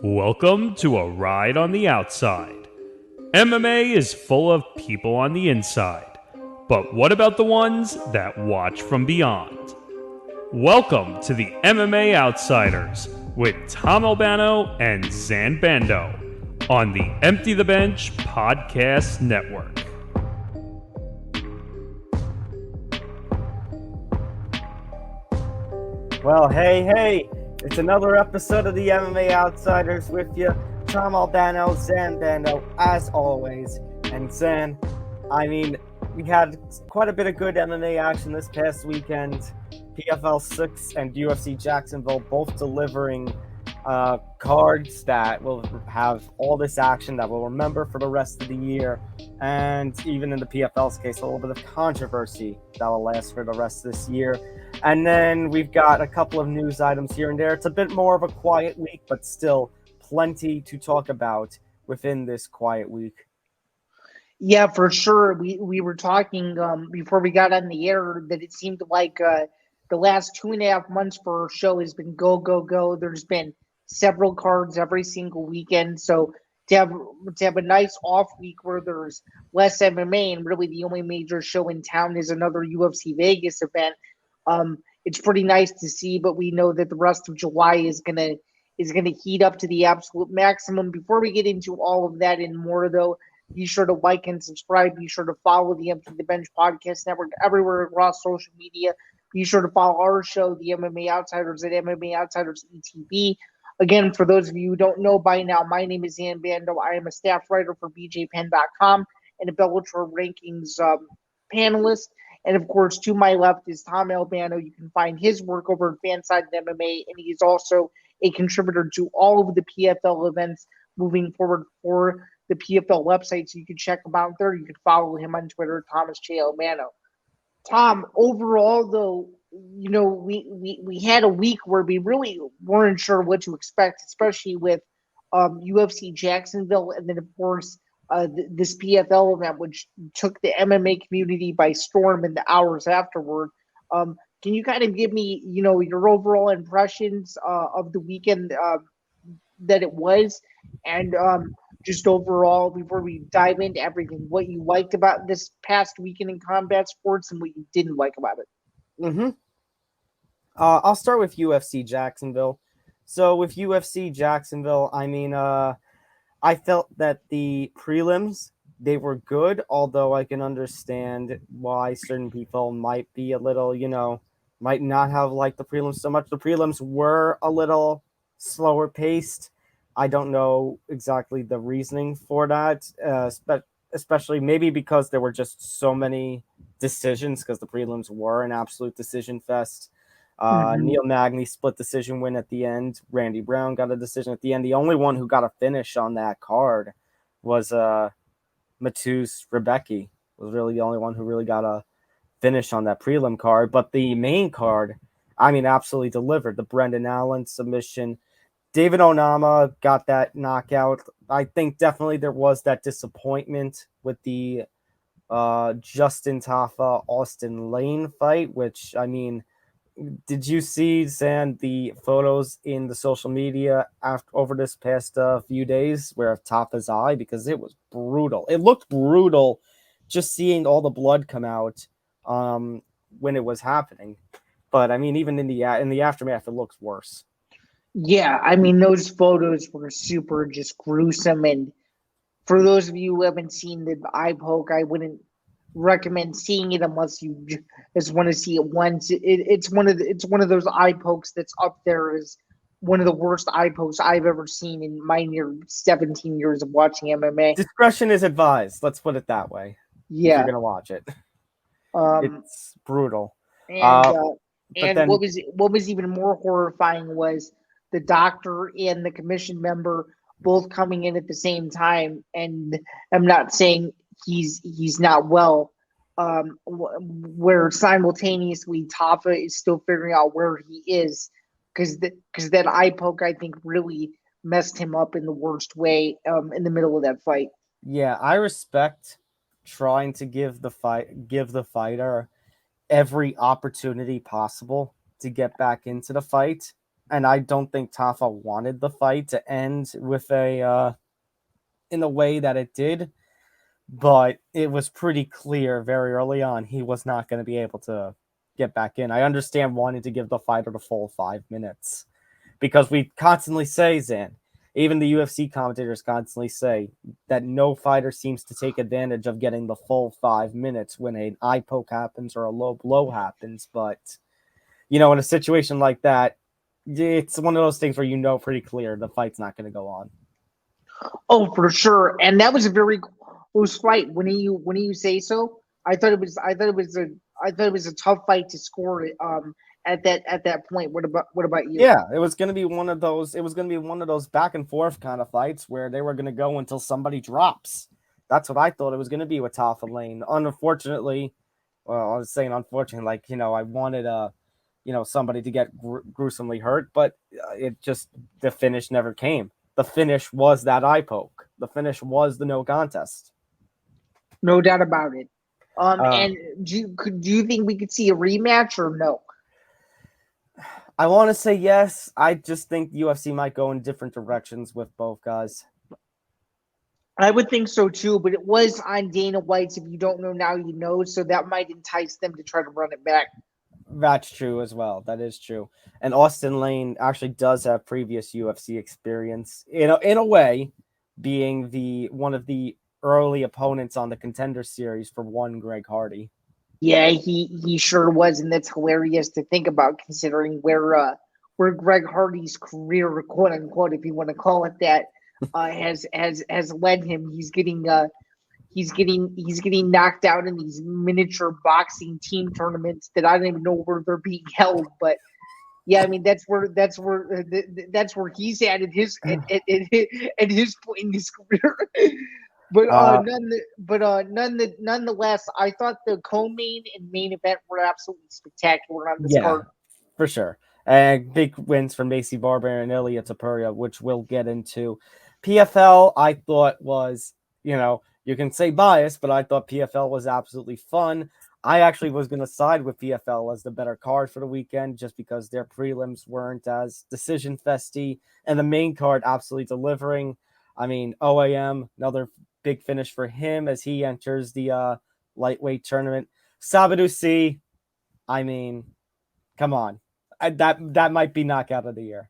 Welcome to a ride on the outside. MMA is full of people on the inside, but what about the ones that watch from beyond? Welcome to the MMA Outsiders with Tom Albano and Zain Bando on the Empty the Bench Podcast Network. Well, hey, it's another episode of the MMA Outsiders with you, Tom Albano, Zain Bando, as always. And Zain, we had quite a bit of good MMA action this past weekend. PFL 6 and UFC Jacksonville both delivering cards that will have all this action that we'll remember for the rest of the year. And even in the PFL's case, a little bit of controversy that will last for the rest of this year. And then we've got a couple of news items here and there. It's a bit more of a quiet week, but still plenty to talk about within this quiet week. Yeah, for sure. We were talking before we got on the air that it seemed like the last 2.5 months for our show has been go, go, go. There's been several cards every single weekend. So to have a nice off week where there's less MMA and really the only major show in town is another UFC Vegas event. It's pretty nice to see, but we know that the rest of July is gonna heat up to the absolute maximum. Before we get into all of that and more, though, be sure to like and subscribe. Be sure to follow the Empty the Bench Podcast Network everywhere across social media. Be sure to follow our show, the MMA Outsiders, at MMA Outsiders ETV. Again, for those of you who don't know by now, my name is Zain Bando. I am a staff writer for BJPenn.com and a Bellator Rankings panelist. And, of course, to my left is Tom Albano. You can find his work over at Fanside MMA, and he's also a contributor to all of the PFL events moving forward for the PFL website. So you can check him out there. You can follow him on Twitter, Thomas J. Albano. Tom, overall, though, you know, we had a week where we really weren't sure what to expect, especially with UFC Jacksonville and then, of course, this PFL event, which took the MMA community by storm in the hours afterward. Can you kind of give me, your overall impressions of the weekend that it was, and just overall, before we dive into everything, what you liked about this past weekend in combat sports and what you didn't like about it? I'll start with UFC Jacksonville. So with UFC Jacksonville, I felt that the prelims, they were good, although I can understand why certain people might be a little, might not have liked the prelims so much. The prelims were a little slower paced. I don't know exactly the reasoning for that, especially maybe because there were just so many decisions, because the prelims were an absolute decision fest. Neil Magny split decision win at the end. Randy Brown got a decision at the end. The only one who got a finish on that card was Matus Rebecki. Was really the only one who really got a finish on that prelim card. But the main card, absolutely delivered. The Brendan Allen submission. David Onama got that knockout. I think definitely there was that disappointment with the Justin Tafa Austin Lane fight, which did you see, Zain, the photos in the social media over this past few days where of Tafa's eye? Because it was brutal. It looked brutal just seeing all the blood come out when it was happening. But even in the aftermath, it looks worse. Yeah, those photos were super just gruesome. And for those of you who haven't seen the eye poke, I wouldn't recommend seeing it unless you just want to see it once. It's one of those eye pokes that's up there as one of the worst eye pokes I've ever seen in my near 17 years of watching MMA. Discretion is advised. Let's put it that way. Yeah, if you're gonna watch it. It's brutal. And what was even more horrifying was the doctor and the commission member both coming in at the same time. And I'm not saying he's not well, where simultaneously Tafa is still figuring out where he is, because that eye poke, I think, really messed him up in the worst way in the middle of that fight. Yeah, I respect trying to give the fighter every opportunity possible to get back into the fight. and I don't think Tafa wanted the fight to end with in the way that it did, but it was pretty clear very early on he was not going to be able to get back in. I understand wanting to give the fighter the full 5 minutes because we constantly say, Zan, even the UFC commentators constantly say that no fighter seems to take advantage of getting the full 5 minutes when an eye poke happens or a low blow happens. But, in a situation like that, it's one of those things where pretty clear the fight's not going to go on. Oh, for sure. And that was a very close fight. When you say so, I thought it was a tough fight to score at that point. What about you? Yeah, it was going to be one of those. It was going to be one of those back and forth kind of fights where they were going to go until somebody drops. That's what I thought it was going to be with Tafa Lane. Unfortunately, well, I was saying unfortunately, I wanted somebody to get gruesomely hurt, but the finish never came. The finish was that eye poke. The finish was the no contest. No doubt about it. And do you think we could see a rematch or no? I want to say yes. I just think the UFC might go in different directions with both guys. I would think so too, but it was on Dana White's. If you don't know now, you know. So that might entice them to try to run it back. That's true as well. That is true. And Austin Lane actually does have previous UFC experience, in a way, being one of the early opponents on the Contender Series for one Greg Hardy. Yeah, he sure was, and that's hilarious to think about, considering where Greg Hardy's career, quote unquote, if you want to call it that, has led him. He's getting knocked out in these miniature boxing team tournaments that I don't even know where they're being held. But yeah, I mean that's where he's at his point in his career. But nonetheless, I thought the co-main and main event were absolutely spectacular on this card. For sure. And big wins from Macy Barber and Ilia Topuria, which we'll get into. PFL, I thought was, you can say biased, but I thought PFL was absolutely fun. I actually was going to side with PFL as the better card for the weekend just because their prelims weren't as decision festy and the main card absolutely delivering. I mean, OAM, another big finish for him as he enters the lightweight tournament. Sabado C, I mean, come on. That might be knockout of the year.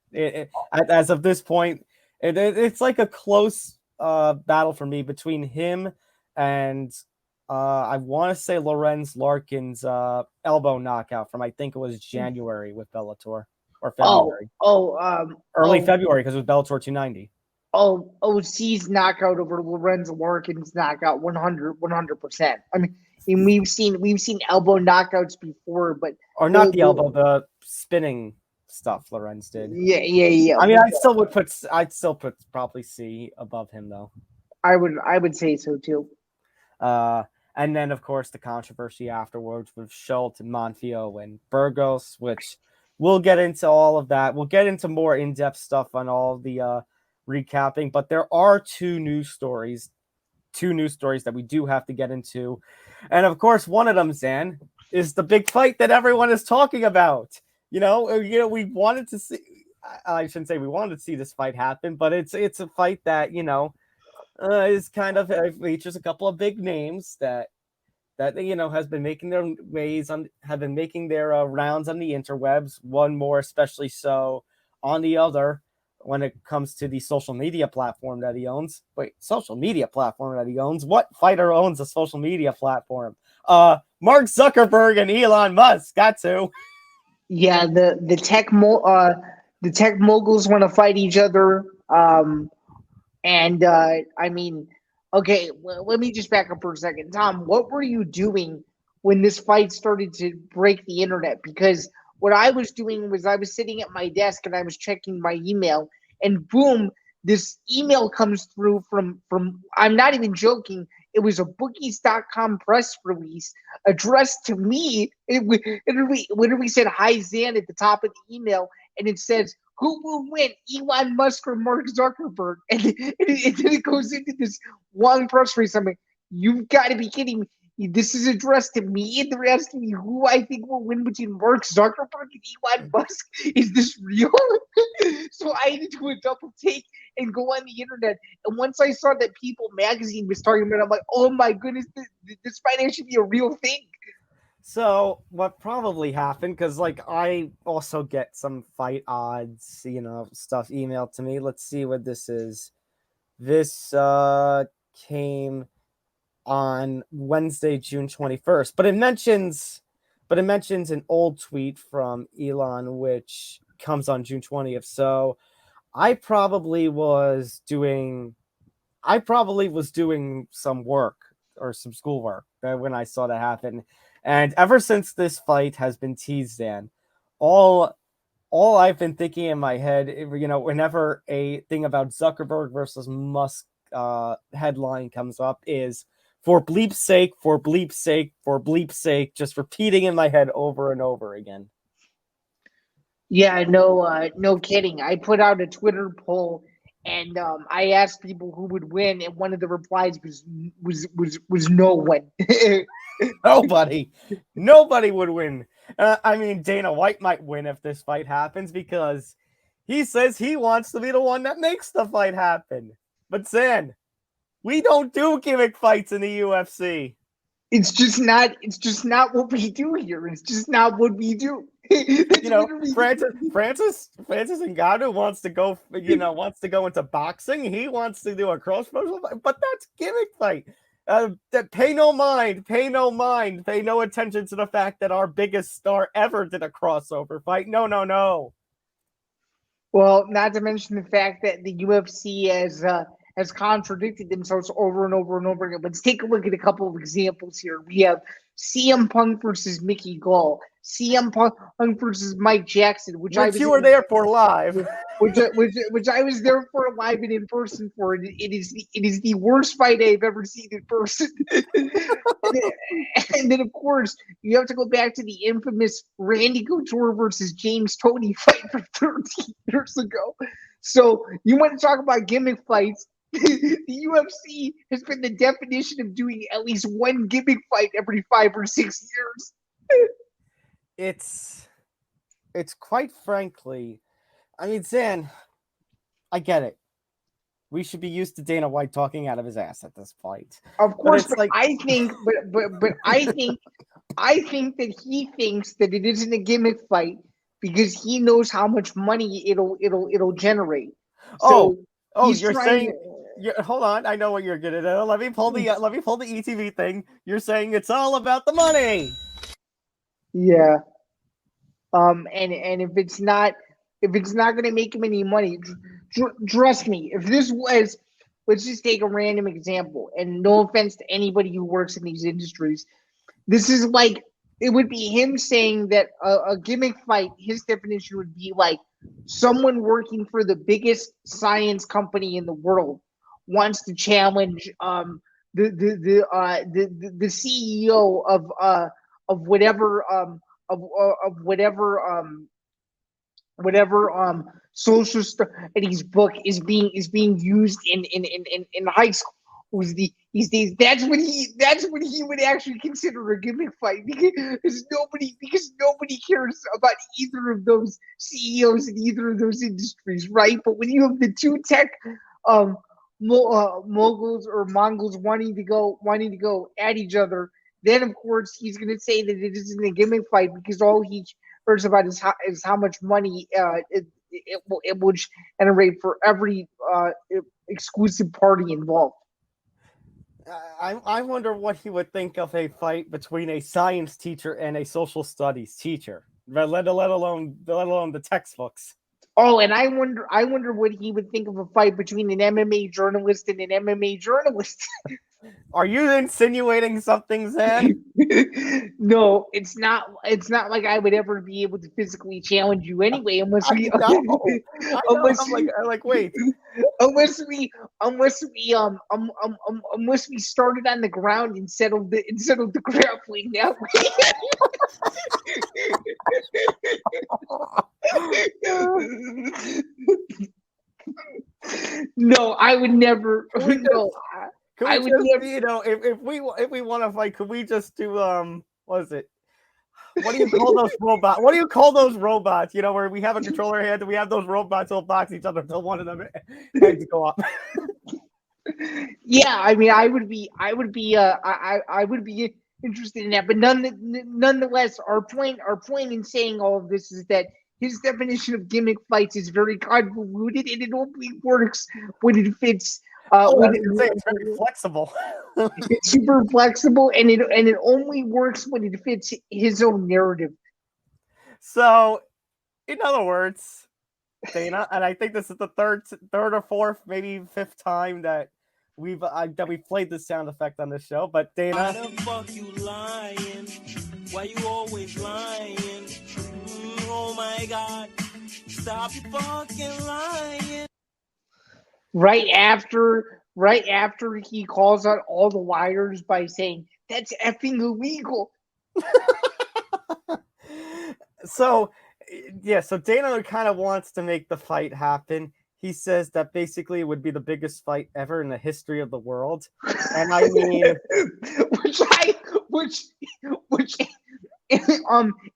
As of this point, it's like a close battle for me between him and I want to say Lorenz Larkin's elbow knockout from I think it was January with Bellator or February. Early February because it was Bellator 290. OC's knockout over Lorenz Larkin's knockout 100%. I mean we've seen elbow knockouts before, but not the elbow, the spinning stuff Lorenz did. Yeah. I mean, I'd still put probably C above him though. I would say so too. And then of course the controversy afterwards with Schulte and Manfio and Burgos, which we'll get into all of that. We'll get into more in-depth stuff on all the recapping, but there are two news stories that we do have to get into. And of course, one of them, Zan, is the big fight that everyone is talking about. We wanted to see, I shouldn't say we wanted to see this fight happen, but it's a fight that, is kind of features a couple of big names that has been making their rounds on the interwebs, one more especially so on the other when it comes to the social media platform that he owns. Wait, social media platform that he owns? What fighter owns a social media platform? Mark Zuckerberg and Elon Musk. Got to. Yeah, the tech moguls want to fight each other. I mean, okay, let me just back up for a second. Tom, what were you doing when this fight started to break the internet? Because what I was doing was I was sitting at my desk and I was checking my email, and boom, this email comes through from I'm not even joking. It was a bookies.com press release addressed to me. It literally said, "Hi, Zan," at the top of the email, and it says, "Who will win, Elon Musk or Mark Zuckerberg?" And then it goes into this long press release. I'm like, you've got to be kidding me. this is addressed to me, and they're asking me who I think will win between Mark Zuckerberg and Elon Musk. Is this real? So I had to do a double take and go on the internet. And once I saw that People magazine was talking about it, I'm like, oh my goodness, this might actually be a real thing. So what probably happened, because like I also get some fight odds, stuff emailed to me. Let's see what this is. This came on Wednesday, June 21st, but it mentions an old tweet from Elon, which comes on June 20th. So I probably was doing some work or some schoolwork when I saw that happen. And ever since this fight has been teased, Dan, all I've been thinking in my head, whenever a thing about Zuckerberg versus Musk headline comes up, is for bleep's sake, for bleep's sake, for bleep's sake, just repeating in my head over and over again. Yeah, no kidding. I put out a Twitter poll, and I asked people who would win, and one of the replies was no one. Nobody would win. I mean, Dana White might win if this fight happens, because he says he wants to be the one that makes the fight happen. But Zain, we don't do gimmick fights in the UFC. It's just not what we do here. It's just not what we do. Francis Ngannou wants to go into boxing. He wants to do a cross promotion fight, but that's gimmick fight. Pay no attention to the fact that our biggest star ever did a crossover fight. No. Well, not to mention the fact that the UFC has contradicted themselves over and over and over again. Let's take a look at a couple of examples here. We have CM Punk versus Mickey Gall, CM Punk versus Mike Jackson, which you were there for live, which I was there for live and in person for. It is the worst fight I've ever seen in person. And then of course you have to go back to the infamous Randy Couture versus James Toney fight from 13 years ago. So you want to talk about gimmick fights? The UFC has been the definition of doing at least one gimmick fight every 5 or 6 years. It's quite frankly, I mean, Zain, I get it. We should be used to Dana White talking out of his ass at this point. Of course, but I think that he thinks that it isn't a gimmick fight because he knows how much money it'll generate. So you're saying. Hold on, I know what you're gonna do. Let me pull the ETV thing. You're saying it's all about the money. Yeah. And if it's not gonna make him any money, trust me. If this was, let's just take a random example, and no offense to anybody who works in these industries, this is like it would be him saying that a gimmick fight. His definition would be like someone working for the biggest science company in the world wants to challenge the CEO of whatever social stuff, and his book is being used in high school these days. That's what he would actually consider a gimmick fight, because nobody cares about either of those CEOs in either of those industries, right? But when you have the two tech moguls or Mongols wanting to go at each other, then of course he's going to say that it isn't a gimmick fight because all he cares about is how much money it will generate for every exclusive party involved. I wonder what he would think of a fight between a science teacher and a social studies teacher, let alone the textbooks. Oh, and I wonder what he would think of a fight between an MMA journalist and an MMA journalist. Are you insinuating something, Zain? No, it's not like I would ever be able to physically challenge you anyway, unless we unless we started on the ground and settled the grappling that way. No, I would never. No, Could I we would just, give. if we want to fight, could we just do what is it? What do you call those robots? What do you call those robots? Where we have a controller hand and we have those robots who'll box each other until one of them heads go up. Yeah, I mean, I would be interested in that, but nonetheless, our point in saying all of this is that his definition of gimmick fights is very convoluted, and it only works when it fits. It's very flexible. It's super flexible, and it only works when it fits his own narrative. So, in other words, Dana, and I think this is the third or fourth, maybe fifth time that we've played this sound effect on this show. But Dana, why the fuck you lying? Why you always lying? Oh my God! Stop you fucking lying. Right after he calls out all the liars by saying that's effing illegal. So Dana kind of wants to make the fight happen. He says that basically it would be the biggest fight ever in the history of the world. And I mean, which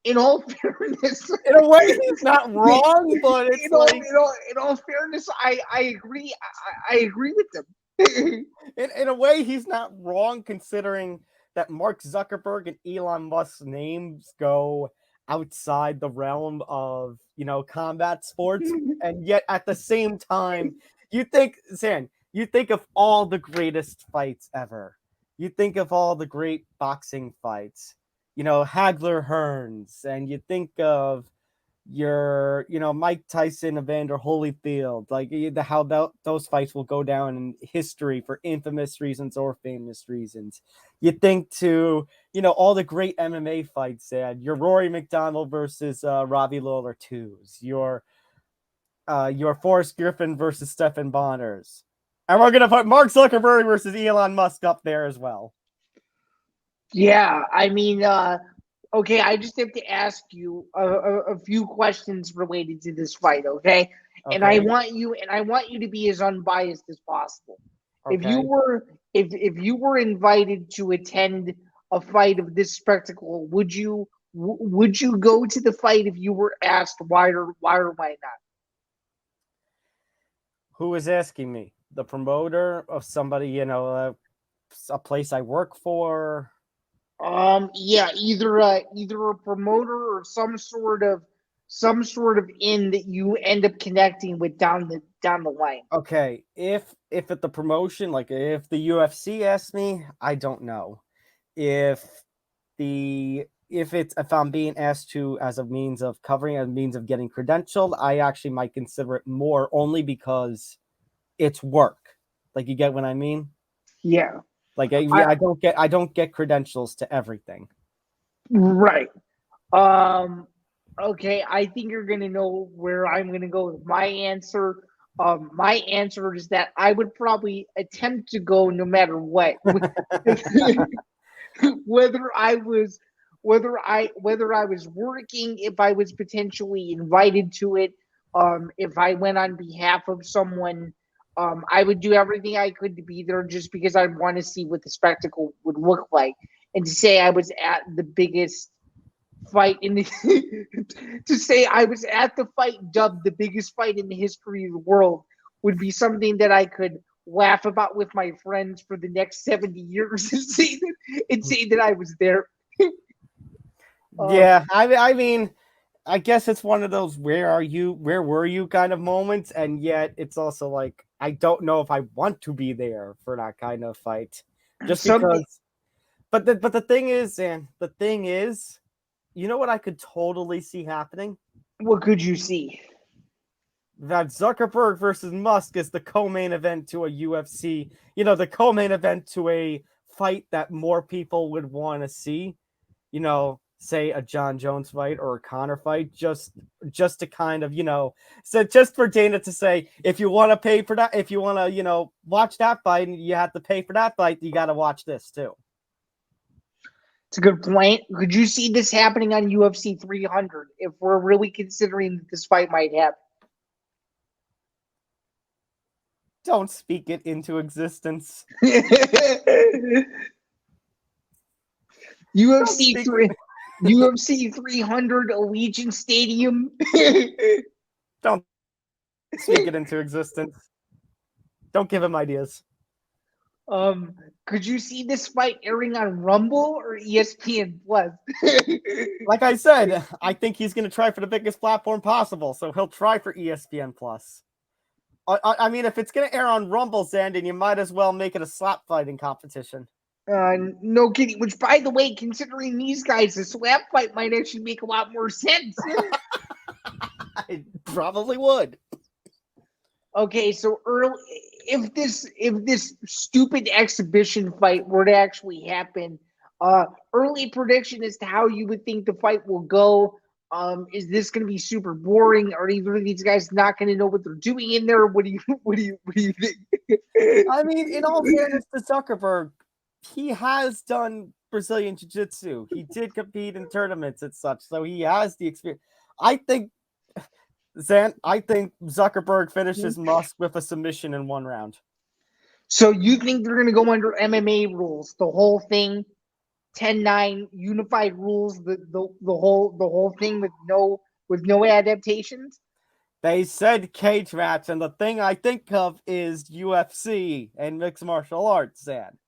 in all fairness, in a way he's not wrong, but it's in all fairness, I agree. I agree with him. in a way he's not wrong, considering that Mark Zuckerberg and Elon Musk's names go outside the realm of combat sports, and yet at the same time you think of all the greatest fights ever. You think of all the great boxing fights, Hagler Hearns, and you think of your Mike Tyson, Evander Holyfield, like how those fights will go down in history for infamous reasons or famous reasons. You think to all the great MMA fights they had, your Rory McDonald versus Robbie Lawler 2s, your Forrest Griffin versus Stephen Bonners, and we're gonna put Mark Zuckerberg versus Elon Musk up there as well. Yeah, I mean, okay, I just have to ask you a few questions related to this fight, okay? And I want you to be as unbiased as possible. Okay. If you were invited to attend a fight of this spectacle, would you go to the fight if you were asked why or why not? Who is asking me? The promoter of somebody, a place I work for? Yeah, either a promoter or some sort of in that you end up connecting with down the line. Okay, if at the promotion, like if the UFC asks me, I don't know. If I'm being asked to as a means of covering, as a means of getting credentialed, I actually might consider it more, only because it's work. Like, you get what I mean? Yeah. Like I don't get credentials to everything. Right. Okay, I think you're gonna know where I'm gonna go with my answer. My answer is that I would probably attempt to go no matter what. whether I was working, if I was potentially invited to it, if I went on behalf of someone, I would do everything I could to be there, just because I want to see what the spectacle would look like. And to say I was at the biggest fight in the to say I was at the fight dubbed the biggest fight in the history of the world would be something that I could laugh about with my friends for the next 70 years and say that I was there. Yeah, I mean, I guess it's one of those where were you kind of moments, and yet it's also like, I don't know if I want to be there for that kind of fight, just because. But the thing is, you know what I could totally see happening? What could you see? That Zuckerberg versus Musk is the co-main event to a UFC, the co-main event to a fight that more people would want to see, say a John Jones fight or a Conor fight, just to kind of, so just for Dana to say, if you want to pay for that, if you want to, watch that fight and you have to pay for that fight, you got to watch this too. It's a good point. Could you see this happening on UFC 300 if we're really considering that this fight might happen? Don't speak it into existence. UFC 300 Allegiant Stadium. Don't speak it into existence. Don't give him ideas. Could you see this fight airing on Rumble or ESPN Plus? Like I said, I think he's going to try for the biggest platform possible, so he'll try for ESPN Plus. I mean, if it's going to air on Rumble's end, then you might as well make it a slap fighting competition. No kidding. Which, by the way, considering these guys, a slap fight might actually make a lot more sense. I probably would. Okay, so if this stupid exhibition fight were to actually happen, early prediction as to how you would think the fight will go. Is this going to be super boring? Are either of these guys not going to know what they're doing in there? What do you think? I mean, in all fairness to Zuckerberg, he has done Brazilian Jiu-Jitsu. He did compete in tournaments and such, so he has the experience. I think Zuckerberg finishes Musk with a submission in 1 round. So you think they're going to go under MMA rules, the whole thing, 10-9 unified rules, the whole thing with no adaptations? They said cage match, and the thing I think of is UFC and mixed martial arts, Zan.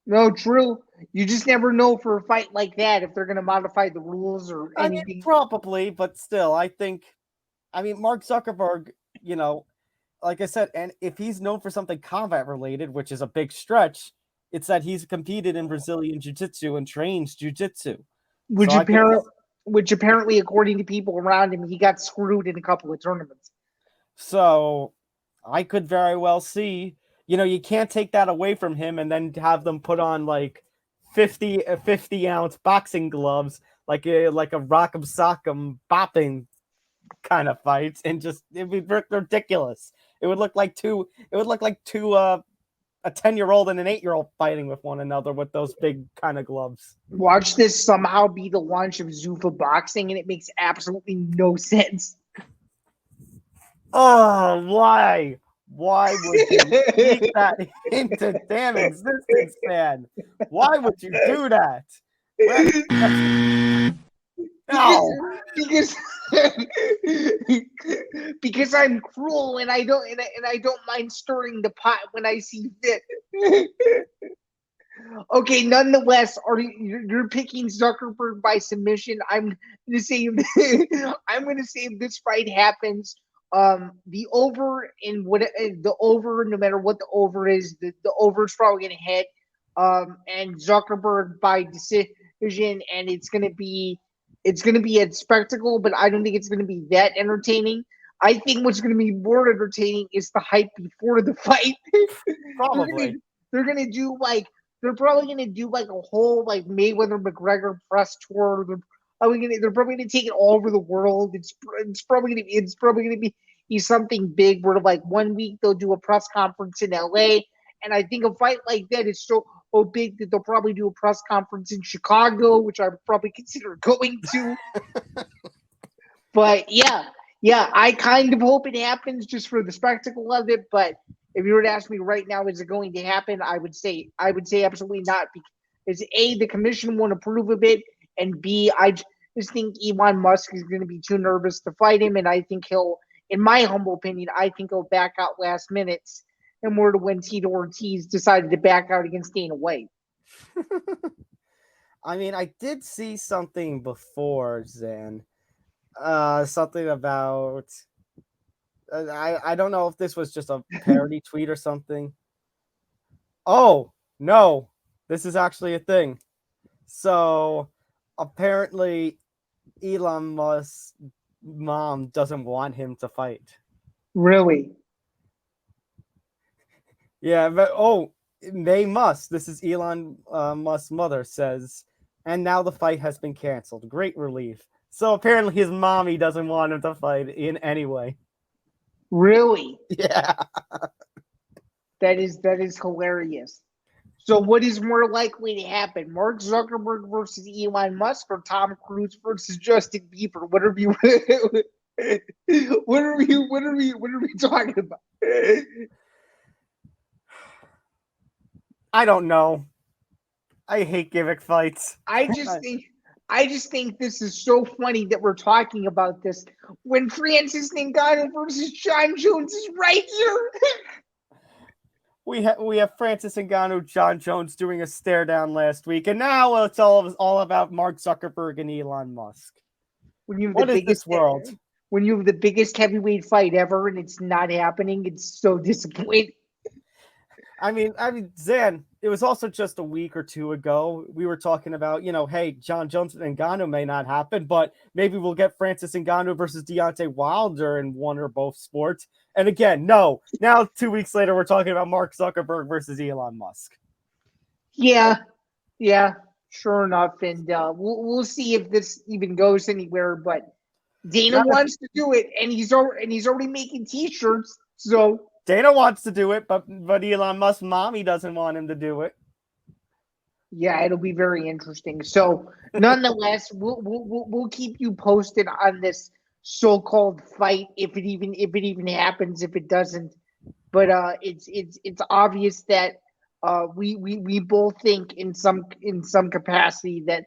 No, true. You just never know for a fight like that if they're going to modify the rules or anything. I mean, probably, but still, I mean, Mark Zuckerberg, like I said, and if he's known for something combat related, which is a big stretch, it's that he's competed in Brazilian Jiu-Jitsu and trains Jiu-Jitsu. Which apparently, according to people around him, he got screwed in a couple of tournaments. So I could very well see, you can't take that away from him and then have them put on like 50-ounce boxing gloves, like a rock'em sock'em bopping kind of fights, and it'd be ridiculous. It would look like two a 10-year-old and an 8-year-old fighting with one another with those big kind of gloves. Watch this somehow be the launch of Zuffa boxing, and it makes absolutely no sense. Oh, why? Why would you make that into damn existence, man? Why would you do that? No. Because I'm cruel and I don't mind stirring the pot when I see fit. Okay, nonetheless, you're picking Zuckerberg by submission? I'm gonna say if this fight happens, the over no matter what the over is, the over is probably gonna hit, and Zuckerberg by decision, and it's gonna be a spectacle, but I don't think it's gonna be that entertaining. I think what's gonna be more entertaining is the hype before the fight. Probably. They're probably gonna do like a whole like Mayweather McGregor press tour. They're probably gonna take it all over the world. It's probably gonna be something big where like 1 week they'll do a press conference in LA. And I think a fight like that is so big that they'll probably do a press conference in Chicago, which I would probably consider going to. But yeah, I kind of hope it happens just for the spectacle of it. But if you were to ask me right now, is it going to happen? I would say absolutely not, because A, the commission won't approve of it, and B, I just think Elon Musk is going to be too nervous to fight him, and I think he'll, in my humble opinion, he'll back out last minutes, similar to when Tito Ortiz decided to back out against Dana White. I mean, I did see something before, Zan. Something about... I don't know if this was just a parody tweet or something. Oh, no. This is actually a thing. So, apparently, Elon Musk's mom doesn't want him to fight. Really? Yeah, but they must. This is Elon Musk's mother says, and now the fight has been canceled. Great relief. So apparently his mommy doesn't want him to fight in any way. Really? Yeah. That is hilarious. So what is more likely to happen? Mark Zuckerberg versus Elon Musk, or Tom Cruise versus Justin Bieber? What are we talking about? I don't know. I hate gimmick fights. I just think this is so funny that we're talking about this when Francis Ngannou versus John Jones is right here. We have Francis Ngannou, John Jones doing a stare down last week, and now it's all about Mark Zuckerberg and Elon Musk. What is this world? When you have the biggest heavyweight fight ever and it's not happening, it's so disappointing. I mean, Zain, it was also just a week or two ago. We were talking about, hey, John Jones and Ngannou may not happen, but maybe we'll get Francis Ngannou versus Deontay Wilder in one or both sports. And again, no. Now, 2 weeks later, we're talking about Mark Zuckerberg versus Elon Musk. Yeah, sure enough. And we'll see if this even goes anywhere. But Dana wants to do it, and he's already making T-shirts. So Dana wants to do it, but Elon Musk's mommy doesn't want him to do it. Yeah, it'll be very interesting. So, nonetheless, we'll keep you posted on this so-called fight if it even happens. If it doesn't, but it's obvious that we both think in some capacity that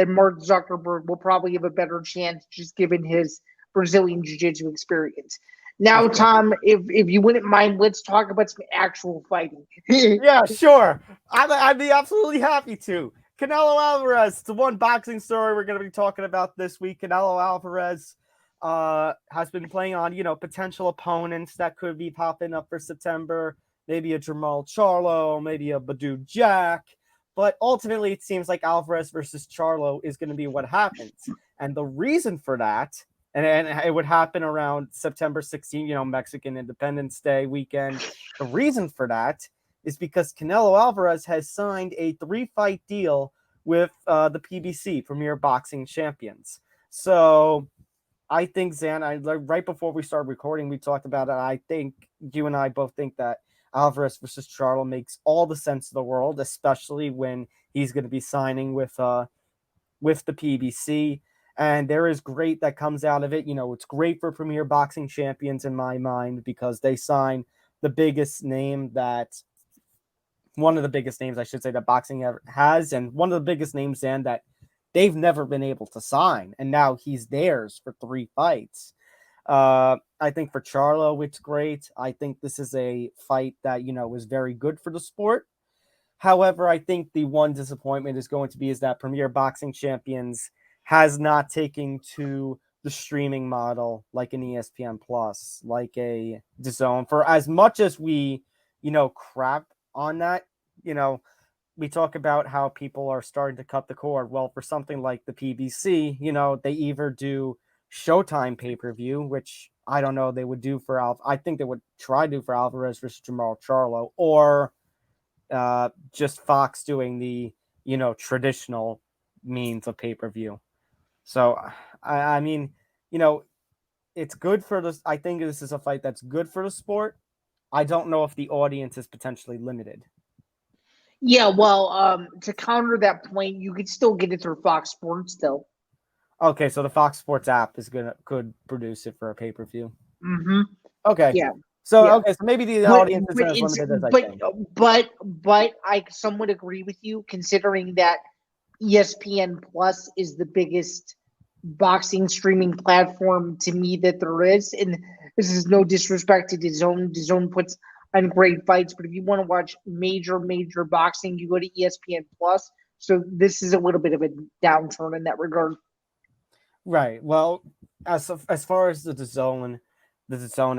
Mark Zuckerberg will probably have a better chance just given his Brazilian Jiu-Jitsu experience. Now, Tom, if you wouldn't mind, let's talk about some actual fighting. Yeah, sure. I'd be absolutely happy to. Canelo Alvarez, the one boxing story we're going to be talking about this week. Canelo Alvarez has been playing on, potential opponents that could be popping up for September. Maybe a Jermall Charlo, maybe a Bando Jack. But ultimately, it seems like Alvarez versus Charlo is going to be what happens. And the reason for that, and it would happen around September 16th, Mexican Independence Day weekend. The reason for that is because Canelo Alvarez has signed a 3-fight deal with the PBC, Premier Boxing Champions. So I think, Zain, right before we started recording, we talked about it. I think you and I both think that Alvarez versus Charlo makes all the sense of the world, especially when he's going to be signing with the PBC. And there is great that comes out of it. It's great for Premier Boxing Champions in my mind because they sign one of the biggest names, I should say, that boxing ever has, and one of the biggest names, Dan, that they've never been able to sign. And now he's theirs for 3 fights. I think for Charlo, it's great. I think this is a fight that, is very good for the sport. However, I think the one disappointment is going to be is that Premier Boxing Champions has not taken to the streaming model like an ESPN Plus, like a DAZN. For as much as we, crap on that, we talk about how people are starting to cut the cord. Well, for something like the PBC, they either do Showtime pay-per-view, which I don't know they would do for I think they would try to do for Alvarez versus Jermall Charlo, or just Fox doing the, traditional means of pay-per-view. So, I mean, it's good for this. I think this is a fight that's good for the sport. I don't know if the audience is potentially limited. Yeah, well, to counter that point, you could still get it through Fox Sports, though. Okay, so the Fox Sports app could produce it for a pay-per-view. Mm-hmm. Okay. Yeah. So yeah. Okay, so maybe the audience isn't as limited as I think. But I somewhat agree with you, considering that ESPN Plus is the biggest boxing streaming platform to me that there is, and this is no disrespect to DAZN. DAZN puts on great fights, but if you want to watch major boxing, you go to ESPN Plus. So this is a little bit of a downturn in that regard. Right. Well, as far as the DAZN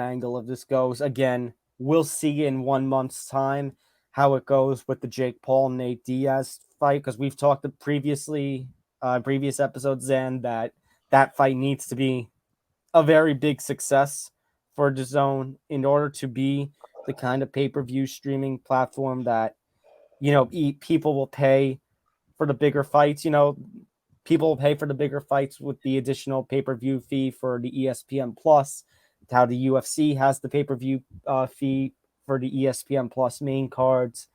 angle of this goes, again, we'll see in 1 month's time how it goes with the Jake Paul Nate Diaz fight, because we've talked previously previous episodes, Zain, that fight needs to be a very big success for DAZN in order to be the kind of pay-per-view streaming platform that people will pay for the bigger fights. People will pay for the bigger fights with the additional pay-per-view fee for the ESPN Plus. How the UFC has the pay-per-view fee for the ESPN Plus main cards.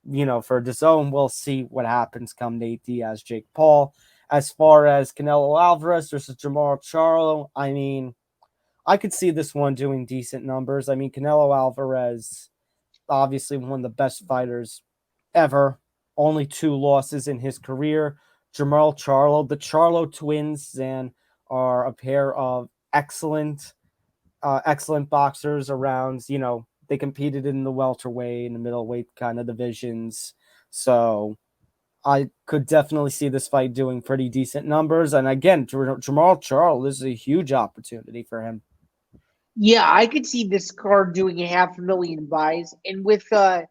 For DAZN, we'll see what happens come Nate Diaz, Jake Paul. As far as Canelo Alvarez versus Jermall Charlo, I mean, I could see this one doing decent numbers. I mean, Canelo Alvarez, obviously one of the best fighters ever. Only 2 losses in his career. Jermall Charlo, the Charlo twins, and are a pair of excellent boxers around. They competed in the welterweight and the middleweight kind of divisions. So I could definitely see this fight doing pretty decent numbers. And again, Jermall Charlo, this is a huge opportunity for him. Yeah, I could see this card doing 500,000 buys, and with the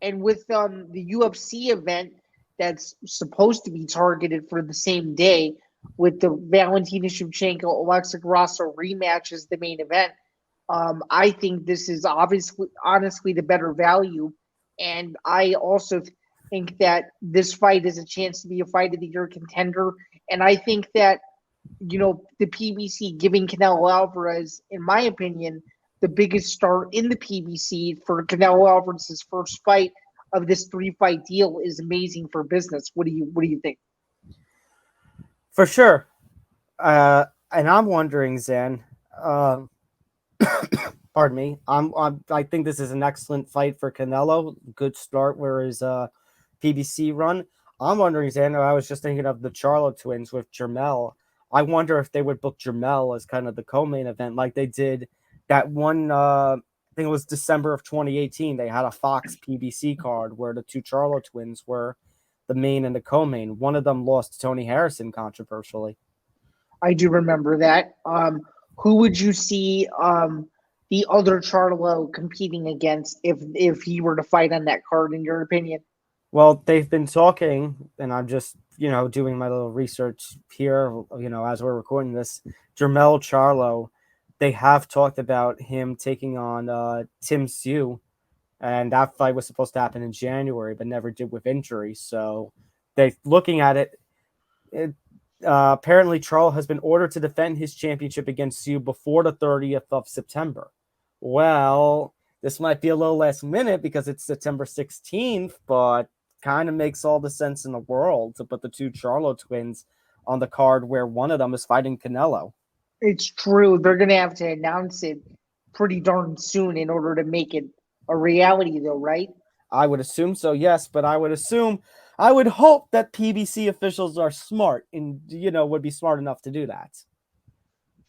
UFC event that's supposed to be targeted for the same day, with the Valentina Shevchenko Alexa Grasso rematch as the main event. I think this is honestly the better value, and I also think that this fight is a chance to be a fight of the year contender. And I think that the PBC giving Canelo Alvarez, in my opinion, the biggest start in the PBC for Canelo Alvarez's first fight of this 3-fight deal is amazing for business. What do you think? For sure. And I'm wondering, Zain, pardon me. I think this is an excellent fight for Canelo. Good start where his PBC run. I'm wondering, Zain, I was just thinking of the Charlo twins with Jermall. I wonder if they would book Jermall as kind of the co-main event like they did that one, I think it was December of 2018. They had a Fox PBC card where the 2 Charlo twins were the main and the co-main. One of them lost to Tony Harrison controversially. I do remember that. Who would you see the other Charlo competing against if he were to fight on that card, in your opinion? Well, they've been talking, and I'm just, doing my little research here, as we're recording this. Jermall Charlo, they have talked about him taking on Tim Tszyu, and that fight was supposed to happen in January, but never did with injury. So they're looking at it. Apparently, Charlo has been ordered to defend his championship against Tszyu before the 30th of September. Well, this might be a little last minute because it's September 16th, but kind of makes all the sense in the world to put the 2 Charlo twins on the card where one of them is fighting Canelo. It's true. They're going to have to announce it pretty darn soon in order to make it a reality, though, right? I would assume so, yes, but I would hope that PBC officials are smart and, would be smart enough to do that.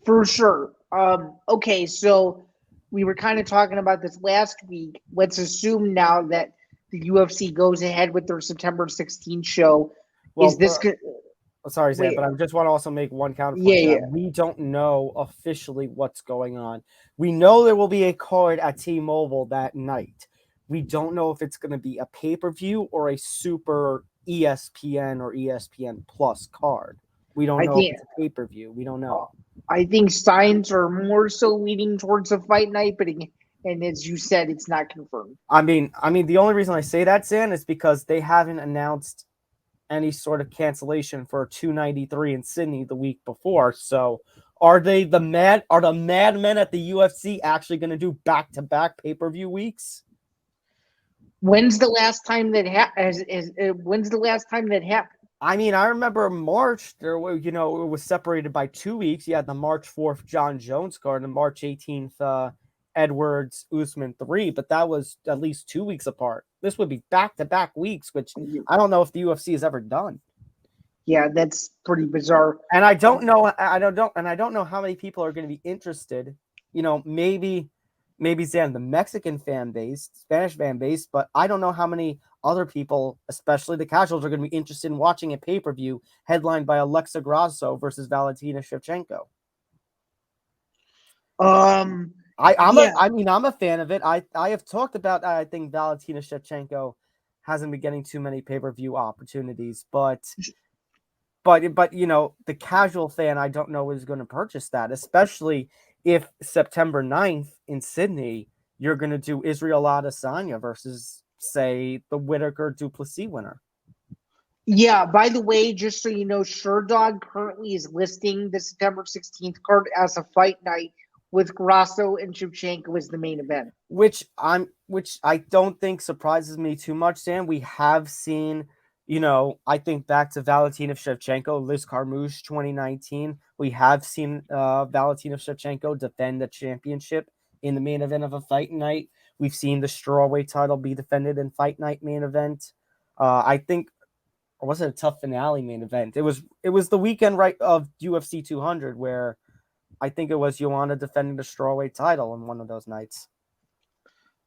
For sure. Okay, so we were kind of talking about this last week. Let's assume now that the UFC goes ahead with their September 16th show. Well, is this sorry, Zan, but I just want to also make one counterpoint. Yeah. We don't know officially what's going on. We know there will be a card at T-Mobile that night. We don't know if it's going to be a pay-per-view or a super ESPN or ESPN Plus card. We don't know if it's a pay-per-view. We don't know. I think signs are more so leading towards a fight night, but and as you said, it's not confirmed. I mean, the only reason I say that, Zan, is because they haven't announced any sort of cancellation for 293 in Sydney the week before. So are the madmen at the UFC actually going to do back-to-back pay-per-view weeks? When's the last time that when's the last time that happened? I mean, I remember March, it was separated by 2 weeks. You had the March 4th John Jones card and March 18th Edwards Usman 3, but that was at least 2 weeks apart. This would be back-to-back weeks, which I don't know if the UFC has ever done. Yeah, that's pretty bizarre. And I don't know how many people are going to be interested. Maybe Zan, the Mexican fan base, Spanish fan base, but I don't know how many other people, especially the casuals, are going to be interested in watching a pay-per-view headlined by Alexa Grasso versus Valentina Shevchenko. I'm a fan of it. I have talked about, I think Valentina Shevchenko hasn't been getting too many pay-per-view opportunities, but the casual fan, I don't know is going to purchase that, especially if September 9th in Sydney, you're going to do Israel Adesanya versus, say, the Whittaker Duplessis winner. Yeah, by the way, just so you know, SureDog currently is listing the September 16th card as a fight night with Grasso and Shevchenko as the main event. Which I don't think surprises me too much, Sam. We have seen, I think back to Valentina Shevchenko, Liz Carmouche 2019. We have seen Valentina Shevchenko defend the championship in the main event of a fight night. We've seen the strawweight title be defended in fight night main event. I think, or was it a tough finale main event? It was the weekend right of UFC 200 where I think it was Joanna defending the strawweight title in one of those nights.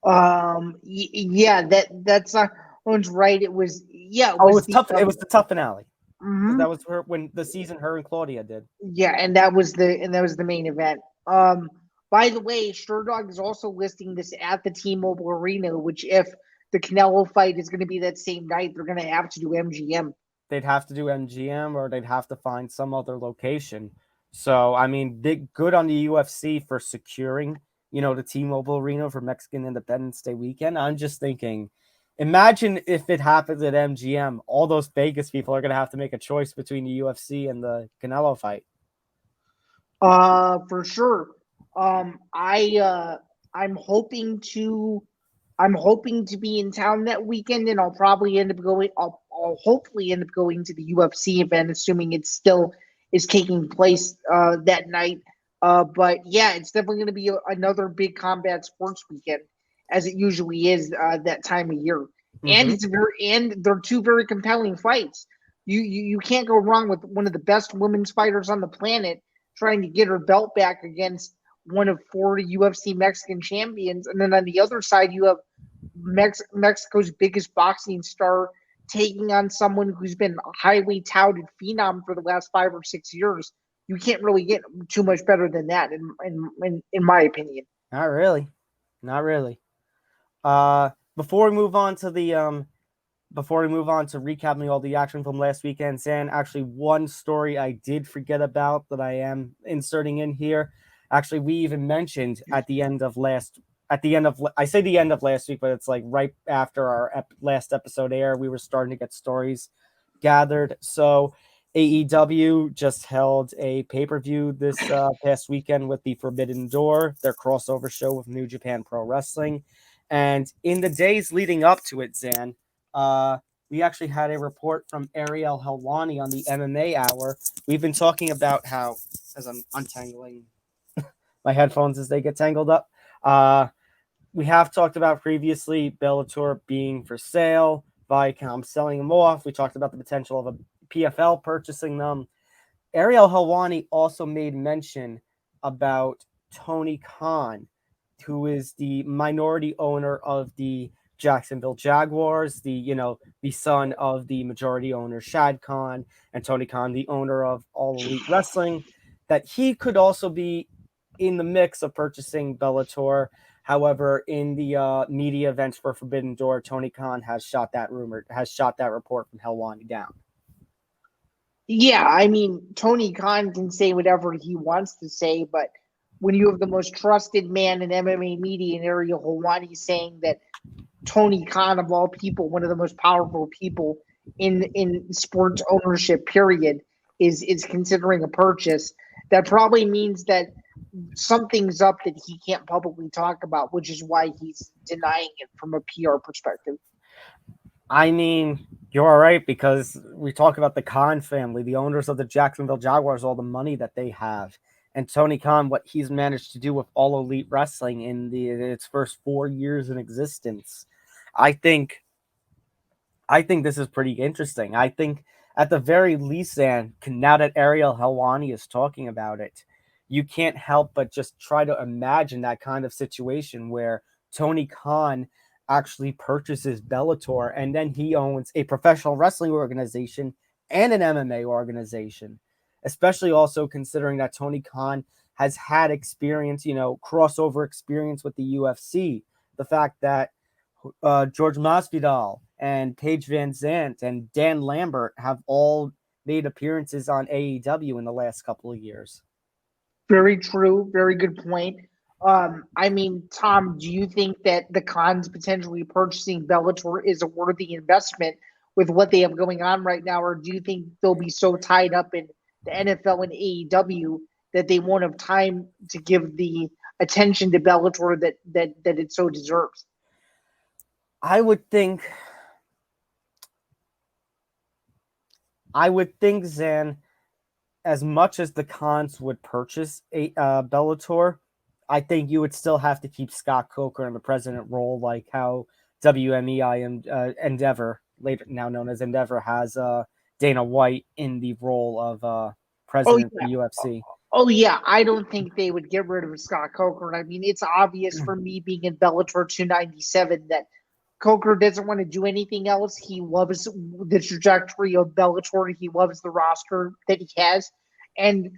Yeah, that's not one's right. It was It was tough. It was the tough finale. Mhm. That was her when the season her and Claudia did. Yeah, and that was the main event. By the way, Sherdog is also listing this at the T-Mobile Arena, which if the Canelo fight is going to be that same night, they're going to have to do MGM. They'd have to do MGM or they'd have to find some other location. So I mean, good on the UFC for securing, the T-Mobile Arena for Mexican Independence Day weekend. I'm just thinking, imagine if it happens at MGM, all those Vegas people are going to have to make a choice between the UFC and the Canelo fight. For sure. I'm hoping to be in town that weekend, and I'll probably end up going. I'll hopefully end up going to the UFC event, assuming it still is taking place that night. But yeah, it's definitely going to be another big combat sports weekend, as it usually is that time of year. And they're two very compelling fights. You can't go wrong with one of the best women's fighters on the planet trying to get her belt back against one of 4 UFC Mexican champions, and then on the other side you have Mexico's biggest boxing star taking on someone who's been a highly touted phenom for the last 5 or 6 years. You can't really get too much better than that, in my opinion. Not really. Before we move on to recapping all the action from last weekend, Zain, actually one story I did forget about that I am inserting in here. Actually, we even mentioned I say the end of last week, but it's like right after our last episode air, we were starting to get stories gathered. So AEW just held a pay-per-view this past weekend with the Forbidden Door, their crossover show with New Japan Pro Wrestling. And in the days leading up to it, Zain, we actually had a report from Ariel Helwani on the MMA Hour. We've been talking about how, as I'm untangling my headphones as they get tangled up, we have talked about previously Bellator being for sale, Viacom selling them off. We talked about the potential of a PFL purchasing them. Ariel Helwani also made mention about Tony Khan, who is the minority owner of the Jacksonville Jaguars, the son of the majority owner Shad Khan, and Tony Khan, the owner of All Elite Wrestling, that he could also be in the mix of purchasing Bellator. However, in the media events for Forbidden Door, Tony Khan has shot that report from Helwani down. Yeah, I mean, Tony Khan can say whatever he wants to say, but when you have the most trusted man in MMA media in Ariel Helwani saying that Tony Khan, of all people, one of the most powerful people in sports ownership, period, is considering a purchase, that probably means that something's up that he can't publicly talk about, which is why he's denying it from a PR perspective. I mean, you're all right, because we talk about the Khan family, the owners of the Jacksonville Jaguars, all the money that they have. And Tony Khan, what he's managed to do with All Elite Wrestling in its first 4 years in existence. I think this is pretty interesting. I think at the very least, now that Ariel Helwani is talking about it, you can't help but just try to imagine that kind of situation where Tony Khan actually purchases Bellator and then he owns a professional wrestling organization and an MMA organization, especially also considering that Tony Khan has had experience, crossover experience with the UFC. The fact that George Masvidal and Paige Van Zandt and Dan Lambert have all made appearances on AEW in the last couple of years. Very true. Very good point. I mean, Tom, do you think that the Khans potentially purchasing Bellator is a worthy investment with what they have going on right now? Or do you think they'll be so tied up in the NFL and AEW that they won't have time to give the attention to Bellator that it so deserves? I would think, Zan, as much as the Khans would purchase a Bellator, I think you would still have to keep Scott Coker in the president role, like how WMEI and Endeavor later now known as Endeavor, has Dana White in the role of president for UFC. Oh, yeah. I don't think they would get rid of Scott Coker. I mean, it's obvious for me being in Bellator 297 that Coker doesn't want to do anything else. He loves the trajectory of Bellator. He loves the roster that he has. And,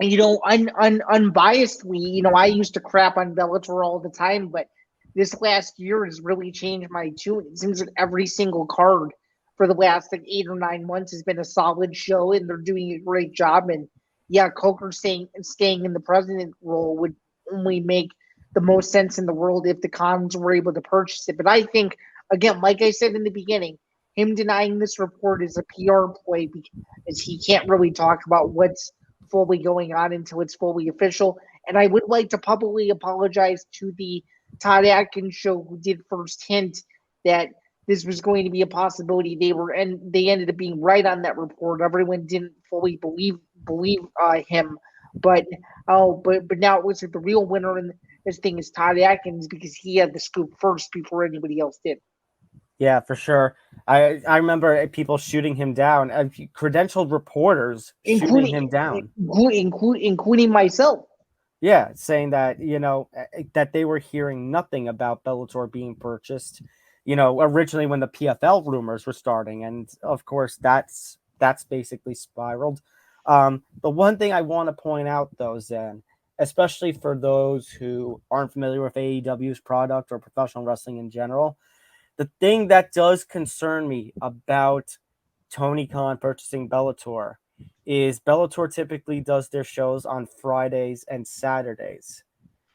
unbiasedly, I used to crap on Bellator all the time, but this last year has really changed my tune. It seems that every single card for the last 8 or 9 months has been a solid show, and they're doing a great job. And yeah, Coker staying in the president role would only make the most sense in the world if the Khans were able to purchase it. But I think, again, like I said in the beginning, him denying this report is a PR play because he can't really talk about what's fully going on until it's fully official. And I would like to publicly apologize to the Todd Atkins show who did first hint that this was going to be a possibility. They ended up being right on that report. Everyone didn't fully believe him, but now it looks like the real winner in this thing is Todd Atkins because he had the scoop first before anybody else did. Yeah, for sure. I remember people shooting him down, credentialed reporters shooting him down, including myself. Yeah, saying that that they were hearing nothing about Bellator being purchased. Originally when the PFL rumors were starting, and of course that's basically spiraled. The one thing I want to point out though, Zain, especially for those who aren't familiar with AEW's product or professional wrestling in general, the thing that does concern me about Tony Khan purchasing Bellator is Bellator typically does their shows on Fridays and Saturdays,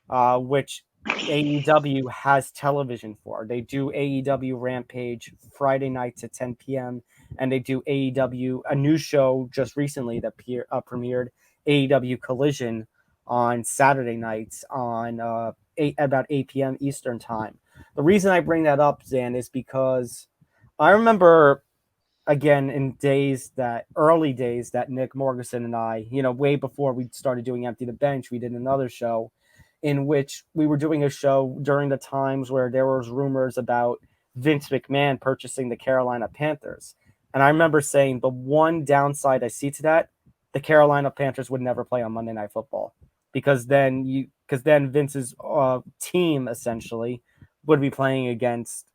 which AEW has television for. They do AEW Rampage Friday nights at 10 p.m. and they do AEW, a new show just recently that premiered, AEW Collision on Saturday nights on about 8 p.m. Eastern time. The reason I bring that up, Zain, is because I remember, again, in early days that Nick Morganson and I, way before we started doing Empty the Bench, we did another show in which we were doing a show during the times where there was rumors about Vince McMahon purchasing the Carolina Panthers. And I remember saying the one downside I see to that, the Carolina Panthers would never play on Monday Night Football because then Vince's team essentially would be playing against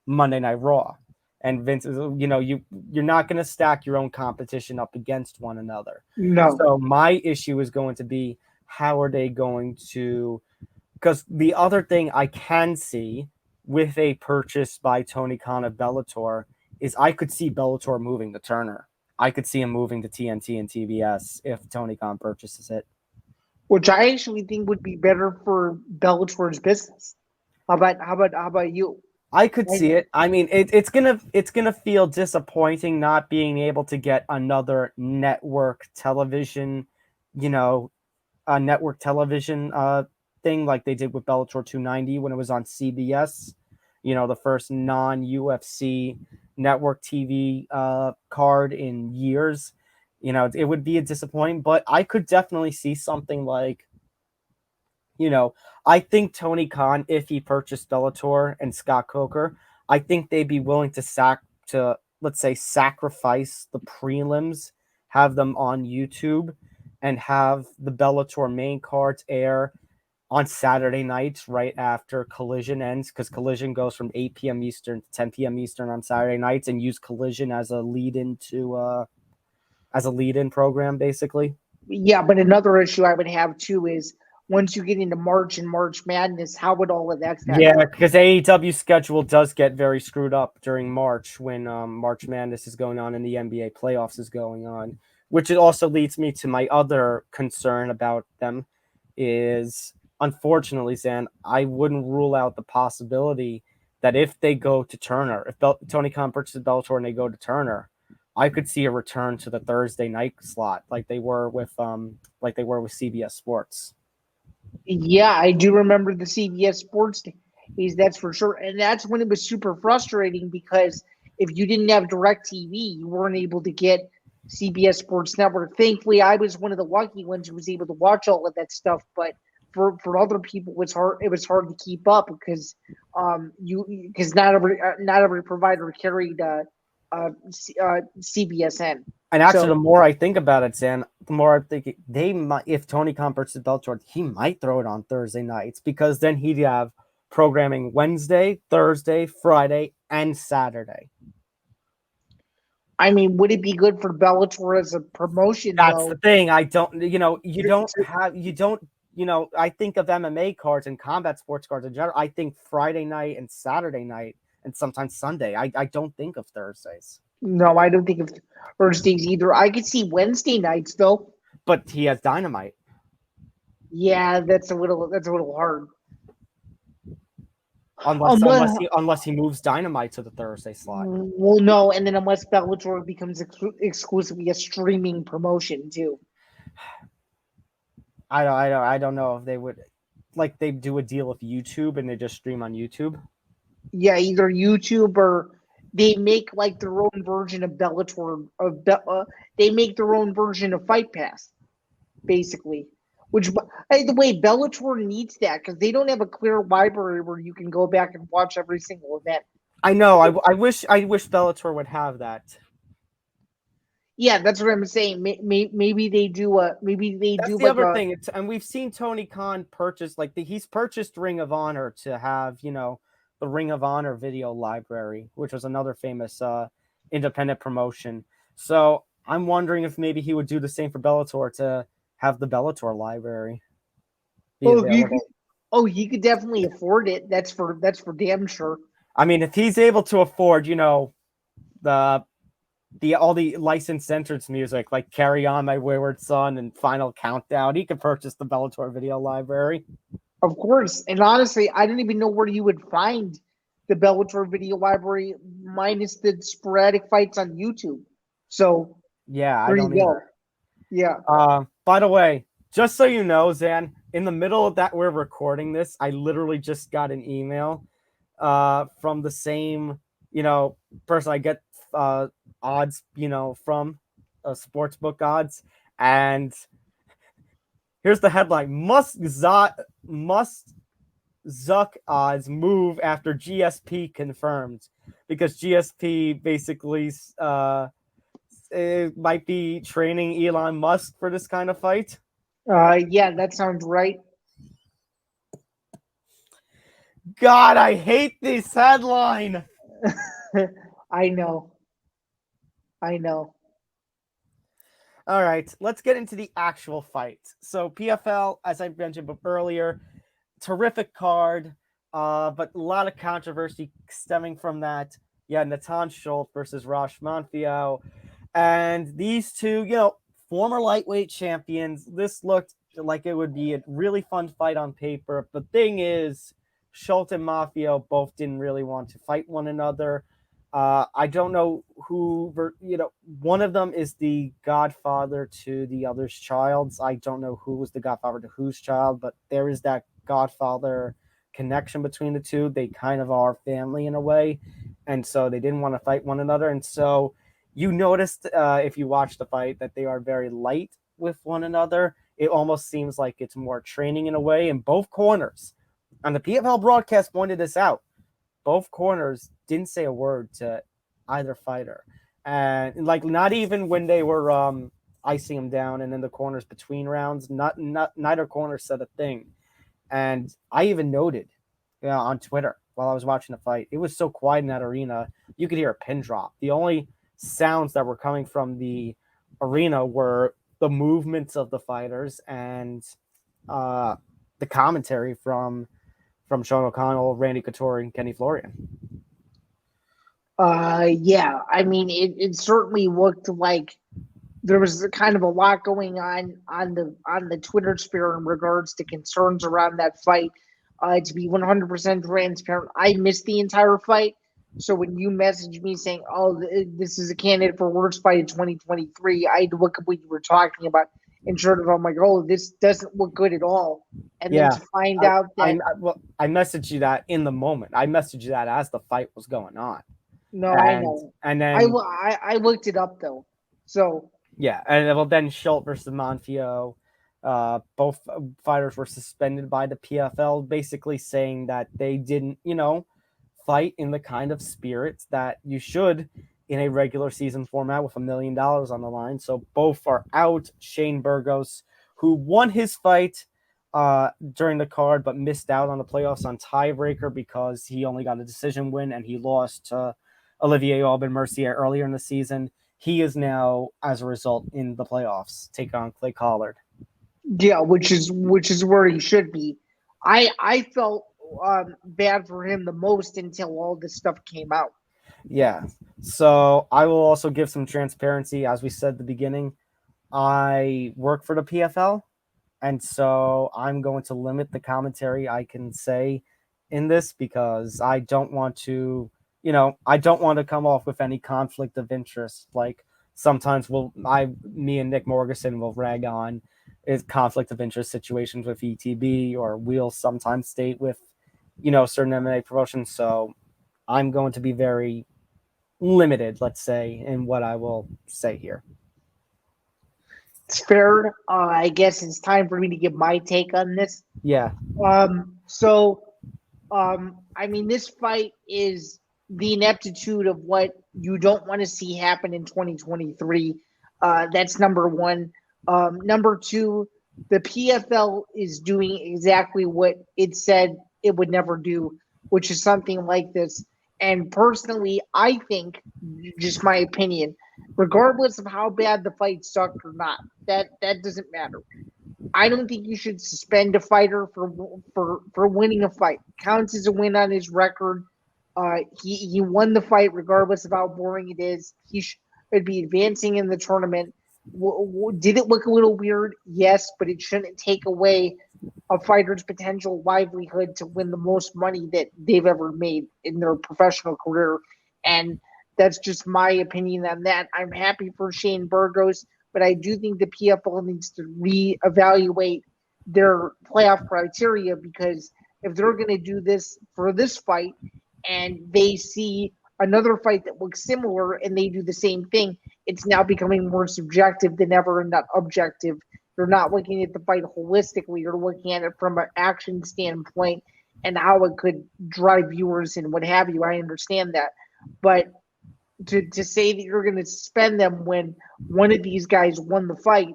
Monday Night Raw. And Vince is, you're not going to stack your own competition up against one another. No. So my issue is going to be, how are they going to, because the other thing I can see with a purchase by Tony Khan of Bellator is I could see Bellator moving to Turner. I could see him moving to TNT and TBS if Tony Khan purchases it. Which I actually think would be better for Bellator's business. How about you? I could see it. I mean, it's gonna feel disappointing not being able to get another network television, a network television thing like they did with Bellator 290 when it was on CBS. The first non-UFC network TV card in years. It would be a disappointing, but I could definitely see something like, I think Tony Khan, if he purchased Bellator and Scott Coker, I think they'd be willing to sacrifice the prelims, have them on YouTube, and have the Bellator main cards air on Saturday nights right after Collision ends, because Collision goes from 8 p.m. Eastern to 10 p.m. Eastern on Saturday nights, and use Collision as a lead-in program, basically. Yeah, but another issue I would have too is once you get into March and March Madness, how would all of that happen? Yeah, because AEW's schedule does get very screwed up during March when March Madness is going on and the NBA playoffs is going on, which it also leads me to my other concern about them is, unfortunately, Zain, I wouldn't rule out the possibility that if they go to Turner, if Tony Khan purchases Bellator and they go to Turner, I could see a return to the Thursday night slot like they were with CBS Sports. Yeah, I do remember the CBS Sports days, that's for sure. And that's when it was super frustrating because if you didn't have DirecTV, you weren't able to get CBS Sports Network. Thankfully, I was one of the lucky ones who was able to watch all of that stuff. But for other people it was hard to keep up because because not every provider carried CBSN. And actually, So- the more I think about it, Zan, the more I'm thinking they might, if Tony Khan purchases Bellator, he might throw it on Thursday nights because then he'd have programming Wednesday, Thursday, Friday, and Saturday. I mean, would it be good for Bellator as a promotion? That's though? the thing. I don't, I think of MMA cards and combat sports cards in general. I think Friday night and Saturday night and sometimes Sunday. I don't think of Thursdays. No, I don't think of Thursdays either. I could see Wednesday nights though. But he has Dynamite. Yeah, that's a little hard. Unless he moves Dynamite to the Thursday slot. Well, no, and then unless Bellator becomes exclusively a streaming promotion too. I don't know if they would, like, they do a deal with YouTube and they just stream on YouTube. Yeah, either YouTube or they make like their own version of Bellator. They make their own version of Fight Pass, basically. Which, by the way, Bellator needs that because they don't have a clear library where you can go back and watch every single event. I know. I wish Bellator would have that. Yeah, that's what I'm saying. Maybe they do. That's the other thing. And we've seen Tony Khan purchase, like, he's purchased Ring of Honor to have, the Ring of Honor video library, which was another famous independent promotion. So I'm wondering if maybe he would do the same for Bellator to have the Bellator librody. He could definitely afford it. That's for damn sure. I mean, if he's able to afford, all the licensed entrance music, like Carry On My Wayward Son and Final Countdown, he could purchase the Bellator video library. Of course. And honestly, I didn't even know where you would find the Bellator video library minus the sporadic fights on YouTube. So yeah, I don't either. Yeah. By the way, just so you know, Zan, in the middle of that we're recording this, I literally just got an email from the same, person I get odds, from sportsbook odds. And here's the headline: Must Zuck odds move after GSP confirmed, because GSP basically it might be training Elon Musk for this kind of fight. Yeah, that sounds right. God, I hate this headline. I know. All right, let's get into the actual fight. So PFL, as I mentioned earlier, terrific card, but a lot of controversy stemming from that. Yeah, Natan Schulte versus Raush Manfio. And these two, former lightweight champions. This looked like it would be a really fun fight on paper. The thing is, Schulte and Manfio both didn't really want to fight one another. I don't know who, one of them is the godfather to the other's child. I don't know who was the godfather to whose child, but there is that godfather connection between the two. They kind of are family in a way. And so they didn't want to fight one another. And so you noticed, if you watch the fight, that they are very light with one another. It almost seems like it's more training in a way. And both corners, and the PFL broadcast pointed this out, both corners didn't say a word to either fighter. And not even when they were icing them down and in the corners between rounds, neither corner said a thing. And I even noted on Twitter while I was watching the fight, it was so quiet in that arena, you could hear a pin drop. The only sounds that were coming from the arena were the movements of the fighters and the commentary from Sean O'Connell, Randy Couture, and Kenny Florian. Yeah, I mean, it certainly looked like there was kind of a lot going on the Twitter sphere in regards to concerns around that fight. To be 100% transparent, I missed the entire fight. So when you messaged me saying, "Oh, this is a candidate for worst fight of 2023," I had to look at what you were talking about. And sort of, I'm like, "Oh, this doesn't look good at all." And then to find out that I messaged you that in the moment. I messaged you that as the fight was going on. I know. And then I looked it up though. So yeah, and then Schulte versus Manfio. Both fighters were suspended by the PFL, basically saying that they didn't, fight in the kind of spirit that you should in a regular season format with $1 million on the line. So both are out. Shane Burgos, who won his fight during the card, but missed out on the playoffs on tiebreaker because he only got a decision win and he lost to Olivier Aubin-Mercier earlier in the season. He is now, as a result, in the playoffs, take on Clay Collard. Yeah, which is where he should be. I felt bad for him the most until all this stuff came out. Yeah. So I will also give some transparency. As we said at the beginning, I work for the PFL, and so I'm going to limit the commentary I can say in this because I don't want to, I don't want to come off with any conflict of interest. Like sometimes me and Nick Morgeson will rag on is conflict of interest situations with ETB, or we'll sometimes state with, certain MMA promotions. So I'm going to be very limited, let's say, in what I will say here. It's fair. I guess it's time for me to give my take on this. Yeah. I mean, this fight is the ineptitude of what you don't want to see happen in 2023. That's number one. Number two, the PFL is doing exactly what it said it would never do, which is something like this. And personally, I think, just my opinion, regardless of how bad the fight sucked or not, that doesn't matter. I don't think you should suspend a fighter for winning a fight. Counts as a win on his record. He won the fight regardless of how boring it is. He should be advancing in the tournament. Did it look a little weird? Yes, but it shouldn't take away a fighter's potential livelihood to win the most money that they've ever made in their professional career. And that's just my opinion on that. I'm happy for Shane Burgos, but I do think the PFL needs to reevaluate their playoff criteria, because if they're going to do this for this fight and they see another fight that looks similar and they do the same thing, it's now becoming more subjective than ever and not objective. You're not looking at the fight holistically. You're looking at it from an action standpoint and how it could drive viewers and what have you. I understand that. But to say that you're going to suspend them when one of these guys won the fight,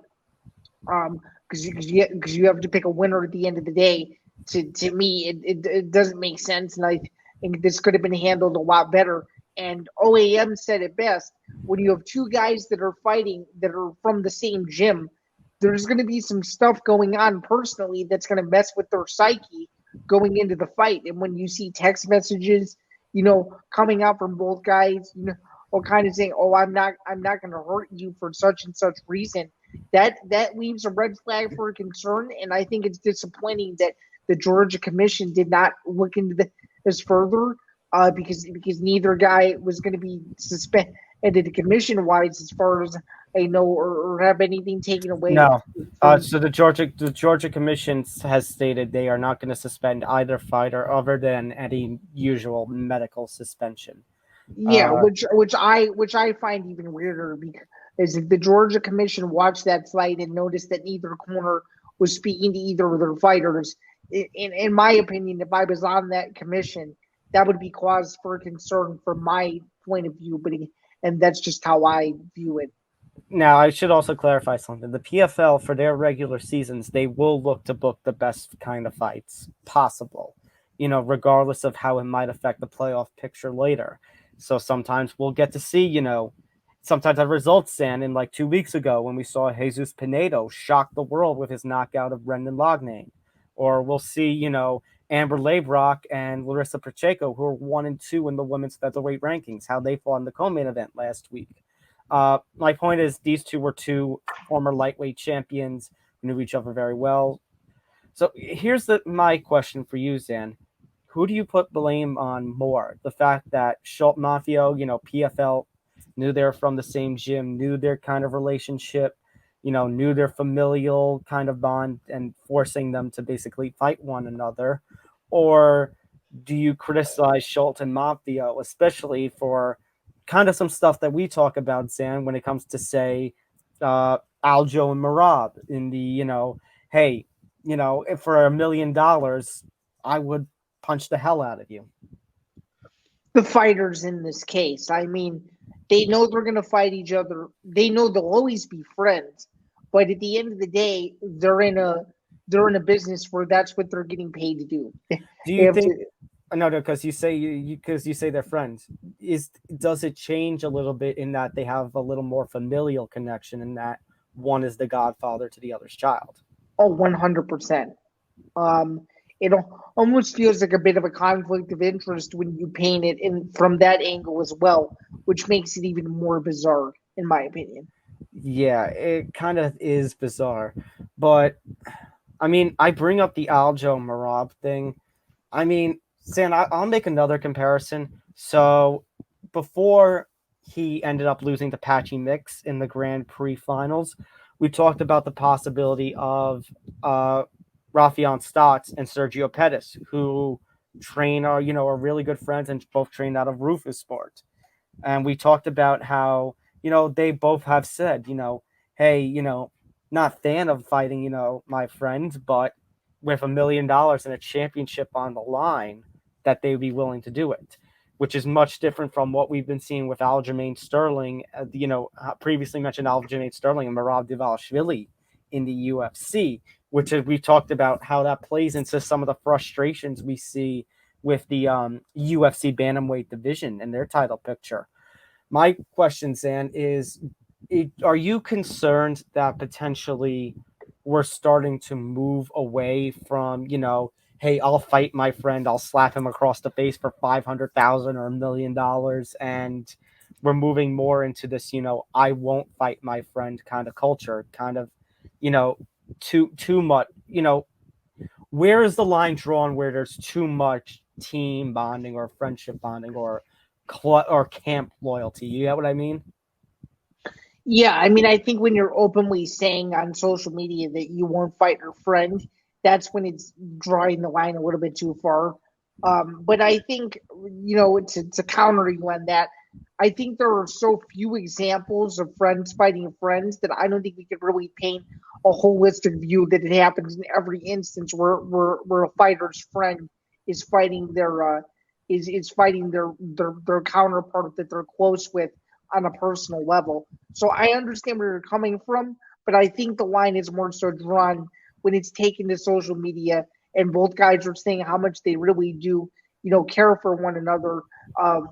because you have to pick a winner at the end of the day, to me, it doesn't make sense. And I think this could have been handled a lot better. And OAM said it best. When you have two guys that are fighting that are from the same gym, there's going to be some stuff going on personally that's going to mess with their psyche going into the fight. And when you see text messages, coming out from both guys, or kind of saying, "Oh, I'm not going to hurt you for such and such reason," that leaves a red flag for concern. And I think it's disappointing that the Georgia Commission did not look into this further, because neither guy was going to be suspended commission-wise, as far as I know, or have anything taken away. No. So the Georgia Commission has stated they are not going to suspend either fighter other than any usual medical suspension. Yeah, which I find even weirder, because if the Georgia Commission watched that fight and noticed that neither corner was speaking to either of their fighters, in my opinion, if I was on that commission, that would be cause for concern from my point of view. And that's just how I view it. Now, I should also clarify something. The PFL, for their regular seasons, they will look to book the best kind of fights possible, regardless of how it might affect the playoff picture later. So sometimes we'll get to see, sometimes have results, San, in like 2 weeks ago when we saw Jesus Pinedo shock the world with his knockout of Brendan Loughnane. Or we'll see, Amber Labrock and Larissa Pacheco, who are 1 and 2 in the women's featherweight rankings, how they fought in the co-main event last week. My point is, these two were two former lightweight champions who knew each other very well. So here's my question for you, Zan. Who do you put blame on more? The fact that Schulte Manfio, PFL, knew they're from the same gym, knew their kind of relationship, knew their familial kind of bond, and forcing them to basically fight one another? Or do you criticize Schulte and Manfio, especially for kind of some stuff that we talk about, Zan, when it comes to, say, Aljo and Marab in the, hey, if for $1 million, I would punch the hell out of you. The fighters in this case, I mean, they know they're going to fight each other. They know they'll always be friends, but at the end of the day, they're in a business where that's what they're getting paid to do. Do you think? No, because you say they're friends. Does it change a little bit in that they have a little more familial connection in that one is the godfather to the other's child? Oh, 100%. It almost feels like a bit of a conflict of interest when you paint it in from that angle as well, which makes it even more bizarre, in my opinion. Yeah, it kind of is bizarre, but I mean, I bring up the Aljo Marab thing. I mean, San, I'll make another comparison. So before he ended up losing to Patchy Mix in the Grand Prix finals, we talked about the possibility of Rafion Stotts and Sergio Pettis, who are really good friends and both trained out of Rufus Sport. And we talked about how, they both have said, hey, not fan of fighting, my friend, but with $1 million and a championship on the line, that they'd be willing to do it, which is much different from what we've been seeing with Aljamain Sterling, previously mentioned Aljamain Sterling and Merab Dvalishvili in the UFC, which we talked about how that plays into some of the frustrations we see with the UFC bantamweight division and their title picture. My question, Zan, is are you concerned that potentially we're starting to move away from, hey, I'll fight my friend, I'll slap him across the face for $500,000 or $1 million, and we're moving more into this, I won't fight my friend kind of culture, kind of, too much, where is the line drawn where there's too much team bonding or friendship bonding or camp loyalty? You get what I mean? Yeah, I mean, I think when you're openly saying on social media that you won't fight your friend, that's when it's drawing the line a little bit too far. But I think, to counter you on that, I think there are so few examples of friends fighting friends that I don't think we could really paint a holistic view that it happens in every instance where a fighter's friend is fighting is fighting their counterpart that they're close with on a personal level. So I understand where you're coming from, but I think the line is more so drawn when it's taken to social media and both guys are saying how much they really do, care for one another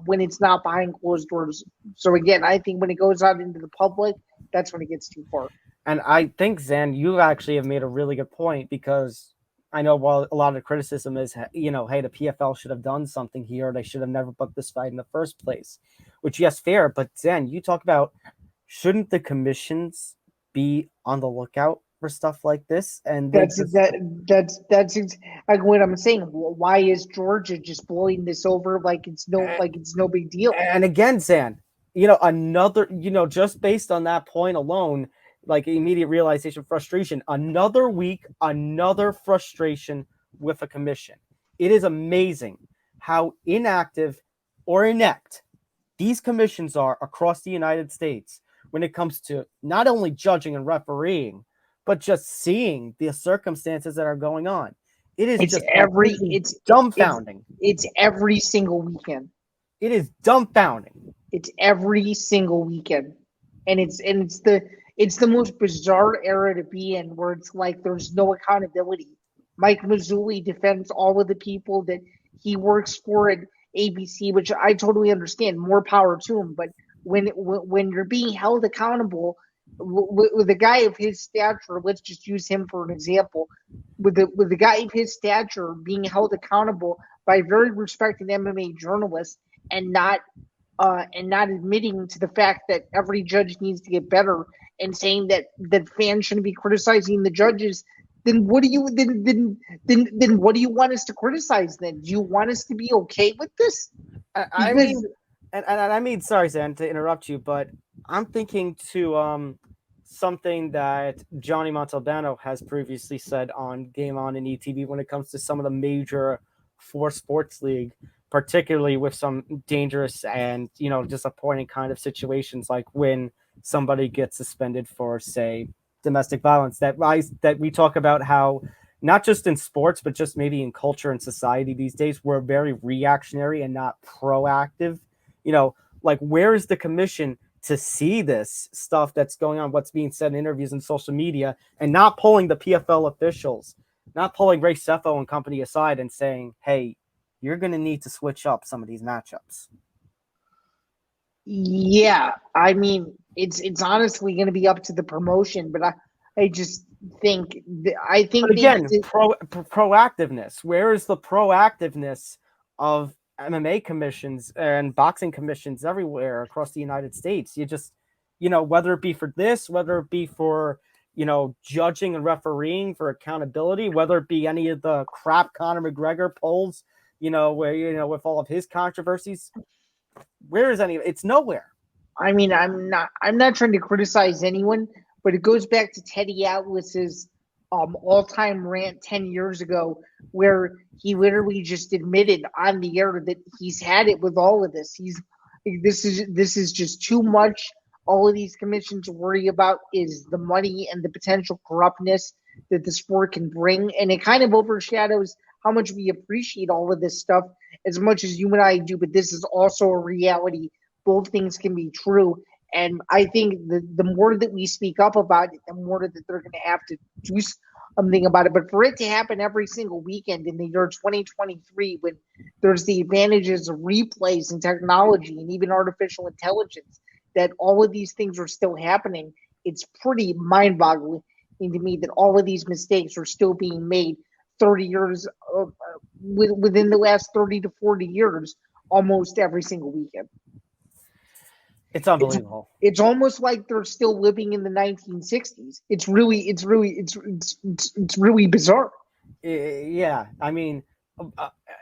when it's not behind closed doors. So again, I think when it goes out into the public, that's when it gets too far. And I think, Zan, you actually have made a really good point, because I know while a lot of the criticism is, hey, the PFL should have done something here. They should have never booked this fight in the first place, which, yes, fair. But Zan, you talk about, shouldn't the commissions be on the lookout for stuff like this? And that's like what I'm saying. Why is Georgia just blowing this over like it's no big deal? And again, Zan, another, just based on that point alone, like immediate realization, frustration, another week, another frustration with a commission. It is amazing how inactive or inept these commissions are across the United States when it comes to not only judging and refereeing, but just seeing the circumstances that are going on. It's dumbfounding. It's every single weekend. It is dumbfounding. It's every single weekend. And it's the most bizarre era to be in, where it's like there's no accountability. Mike Mazzulli defends all of the people that he works for at ABC, which I totally understand. More power to him. But when you're being held accountable with a guy of his stature, let's just use him for an example. With the guy of his stature being held accountable by very respected MMA journalists and not admitting to the fact that every judge needs to get better, and saying that fans shouldn't be criticizing the judges, then what do you want us to criticize then? Do you want us to be okay with this? I mean, sorry, Zan, to interrupt you, but I'm thinking to something that Johnny Montalbano has previously said on Game On and ETV when it comes to some of the major four sports league, particularly with some dangerous and disappointing kind of situations, like when somebody gets suspended for, say, domestic violence, that we talk about how not just in sports, but just maybe in culture and society these days, we're very reactionary and not proactive. Like, where is the commission to see this stuff that's going on, what's being said in interviews and social media, and not pulling the PFL officials, not pulling Ray Sefo and company aside and saying, hey, you're going to need to switch up some of these matchups? Yeah, I mean, it's honestly going to be up to the promotion, but I just think but again, proactiveness. Where is the proactiveness of MMA commissions and boxing commissions everywhere across the United States? You just, whether it be for this, whether it be for, judging and refereeing for accountability, whether it be any of the crap Conor McGregor polls, where, with all of his controversies, where is any? It's nowhere. I mean, I'm not trying to criticize anyone, but it goes back to Teddy Atlas's all-time rant 10 years ago, where he literally just admitted on the air that he's had it with all of this. This is just too much. All of these commissions worry about is the money and the potential corruptness that the sport can bring, and it kind of overshadows how much we appreciate all of this stuff as much as you and I do. But this is also a reality. Both things can be true. And I think the more that we speak up about it, the more that they're going to have to do something about it. But for it to happen every single weekend in the year 2023, when there's the advantages of replays and technology and even artificial intelligence, that all of these things are still happening, it's pretty mind-boggling to me that all of these mistakes are still being made 30 years, within the last 30 to 40 years, almost every single weekend. It's unbelievable. It's almost like they're still living in the 1960s. It's really bizarre. Yeah, I mean,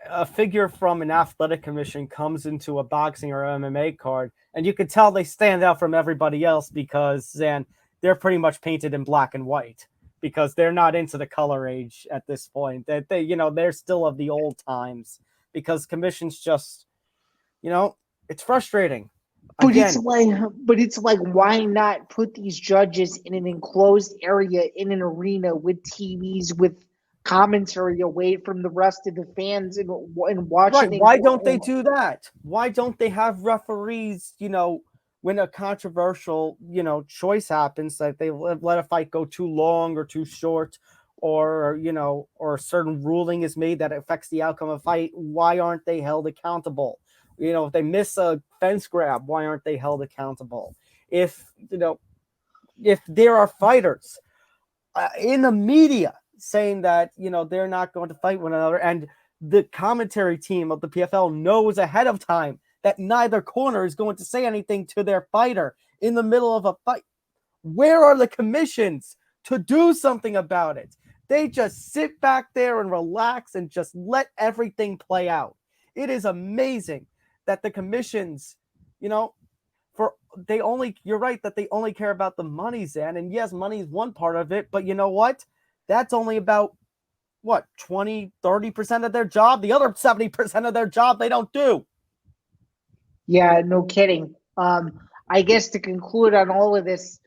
a figure from an athletic commission comes into a boxing or MMA card, and you can tell they stand out from everybody else because they're pretty much painted in black and white because they're not into the color age at this point. That they're still of the old times because commissions just, it's frustrating. But it's like, why not put these judges in an enclosed area in an arena with TVs, with commentary away from the rest of the fans and watching? Right. Why don't they do that? Why don't they have referees, when a controversial, choice happens, that they let a fight go too long or too short, or, or a certain ruling is made that affects the outcome of a fight? Why aren't they held accountable? If they miss a fence grab, why aren't they held accountable? If there are fighters in the media saying that, they're not going to fight one another, and the commentary team of the PFL knows ahead of time that neither corner is going to say anything to their fighter in the middle of a fight, where are the commissions to do something about it? They just sit back there and relax and just let everything play out. It is amazing that the commissions, you're right that they only care about the money, Zan. And yes, money is one part of it, but you know what? That's only about 20, 30% of their job. The other 70% of their job they don't do. Yeah, no kidding. I guess to conclude on all of this,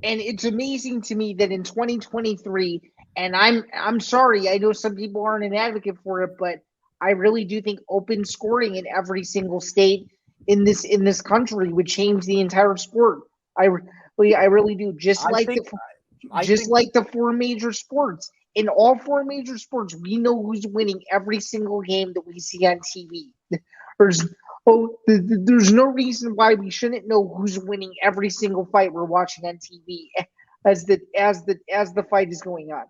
and it's amazing to me that in 2023, and I'm sorry, I know some people aren't an advocate for it, but I really do think open scoring in every single state in this country would change the entire sport. I really do. Like the four major sports. In all four major sports, we know who's winning every single game that we see on TV. There's no reason why we shouldn't know who's winning every single fight we're watching on TV as the fight is going on.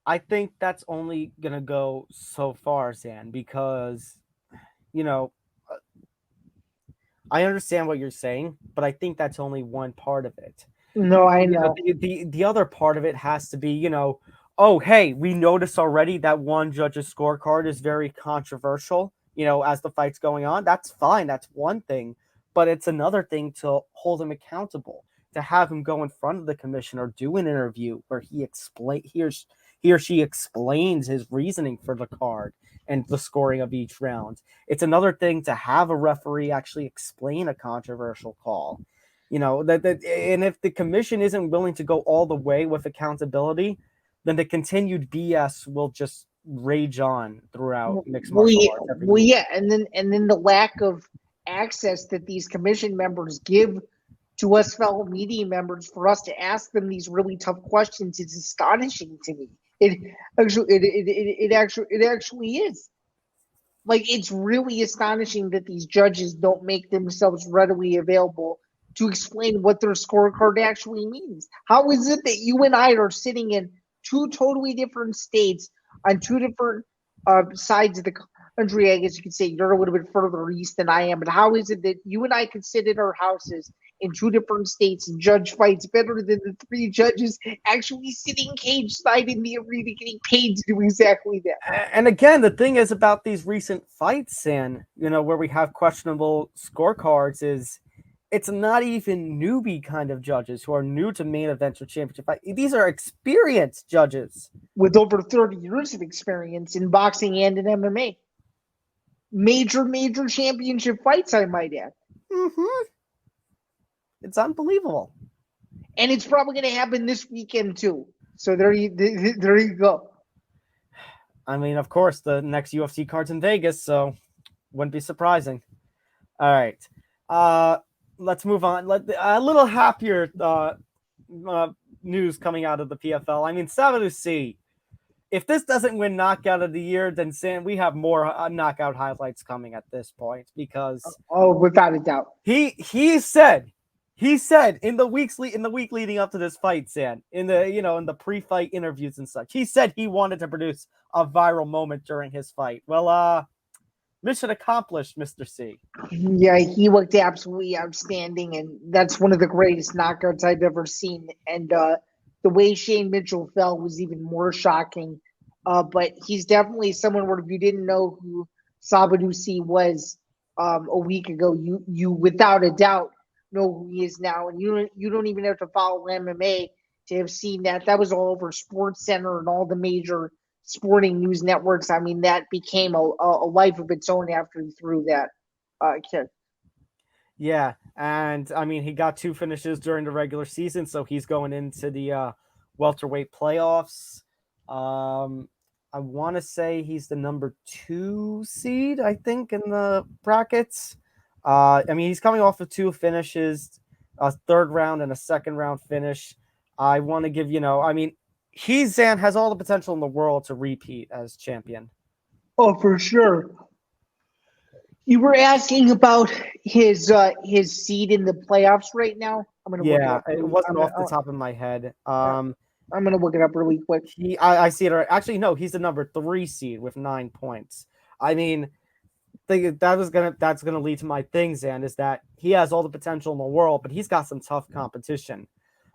I think that's only going to go so far, Zan, because, I understand what you're saying, but I think that's only one part of it. No, I know. The other part of it has to be, oh, hey, we noticed already that one judge's scorecard is very controversial, as the fight's going on. That's fine. That's one thing. But it's another thing to hold him accountable, to have him go in front of the commission or do an interview where he or she explains his reasoning for the card and the scoring of each round. It's another thing to have a referee actually explain a controversial call. And if the commission isn't willing to go all the way with accountability, then the continued BS will just rage on throughout mixed martial arts. Well, yeah, and then the lack of access that these commission members give to us fellow media members for us to ask them these really tough questions is astonishing to me. It actually is. Like, it's really astonishing that these judges don't make themselves readily available to explain what their scorecard actually means. How is it that you and I are sitting in two totally different states on two different sides of the country? I guess you could say you're a little bit further east than I am, but how is it that you and I could sit in our houses in two different states and judge fights better than the three judges actually sitting cage side in the arena getting paid to do exactly that? And again, the thing is about these recent fights, and where we have questionable scorecards, is it's not even newbie kind of judges who are new to main events or championship fight. These are experienced judges with over 30 years of experience in boxing and in MMA. Major championship fights, I might add. Mm-hmm. It's unbelievable. And it's probably going to happen this weekend too. So there you go. I mean, of course, the next UFC card's in Vegas, so wouldn't be surprising. All right. Let's move on. A little happier news coming out of the PFL. I mean, Sabadusi, if this doesn't win knockout of the year, then Sam, we have more knockout highlights coming at this point, because without a doubt, he said in the week leading up to this fight, Sam, in the pre-fight interviews and such, he said he wanted to produce a viral moment during his fight. Well, mission accomplished, Mr. C. Yeah, he looked absolutely outstanding, and that's one of the greatest knockouts I've ever seen. And the way Shane Mitchell fell was even more shocking. But he's definitely someone where if you didn't know who Sabadusi was a week ago, you without a doubt know who he is now. And you don't even have to follow MMA to have seen that. That was all over SportsCenter and all the major sporting news networks. I mean, that became a life of its own after he threw that kick. Yeah, and I mean, he got 2 finishes during the regular season, so he's going into the welterweight playoffs. I want to say he's the number 2 seed, I think, in the brackets. I mean, he's coming off of 2 finishes, a third round and a second round finish. I want to give, I mean, Zan has all the potential in the world to repeat as champion. Oh, for sure. You were asking about his seed in the playoffs right now. I'm gonna look it up. It wasn't off the top of my head. I'm gonna look it up really quick. I see it. Actually, no, he's the number 3 seed with 9 points. I mean, that's gonna lead to my thing, Zan, is that he has all the potential in the world, but he's got some tough competition.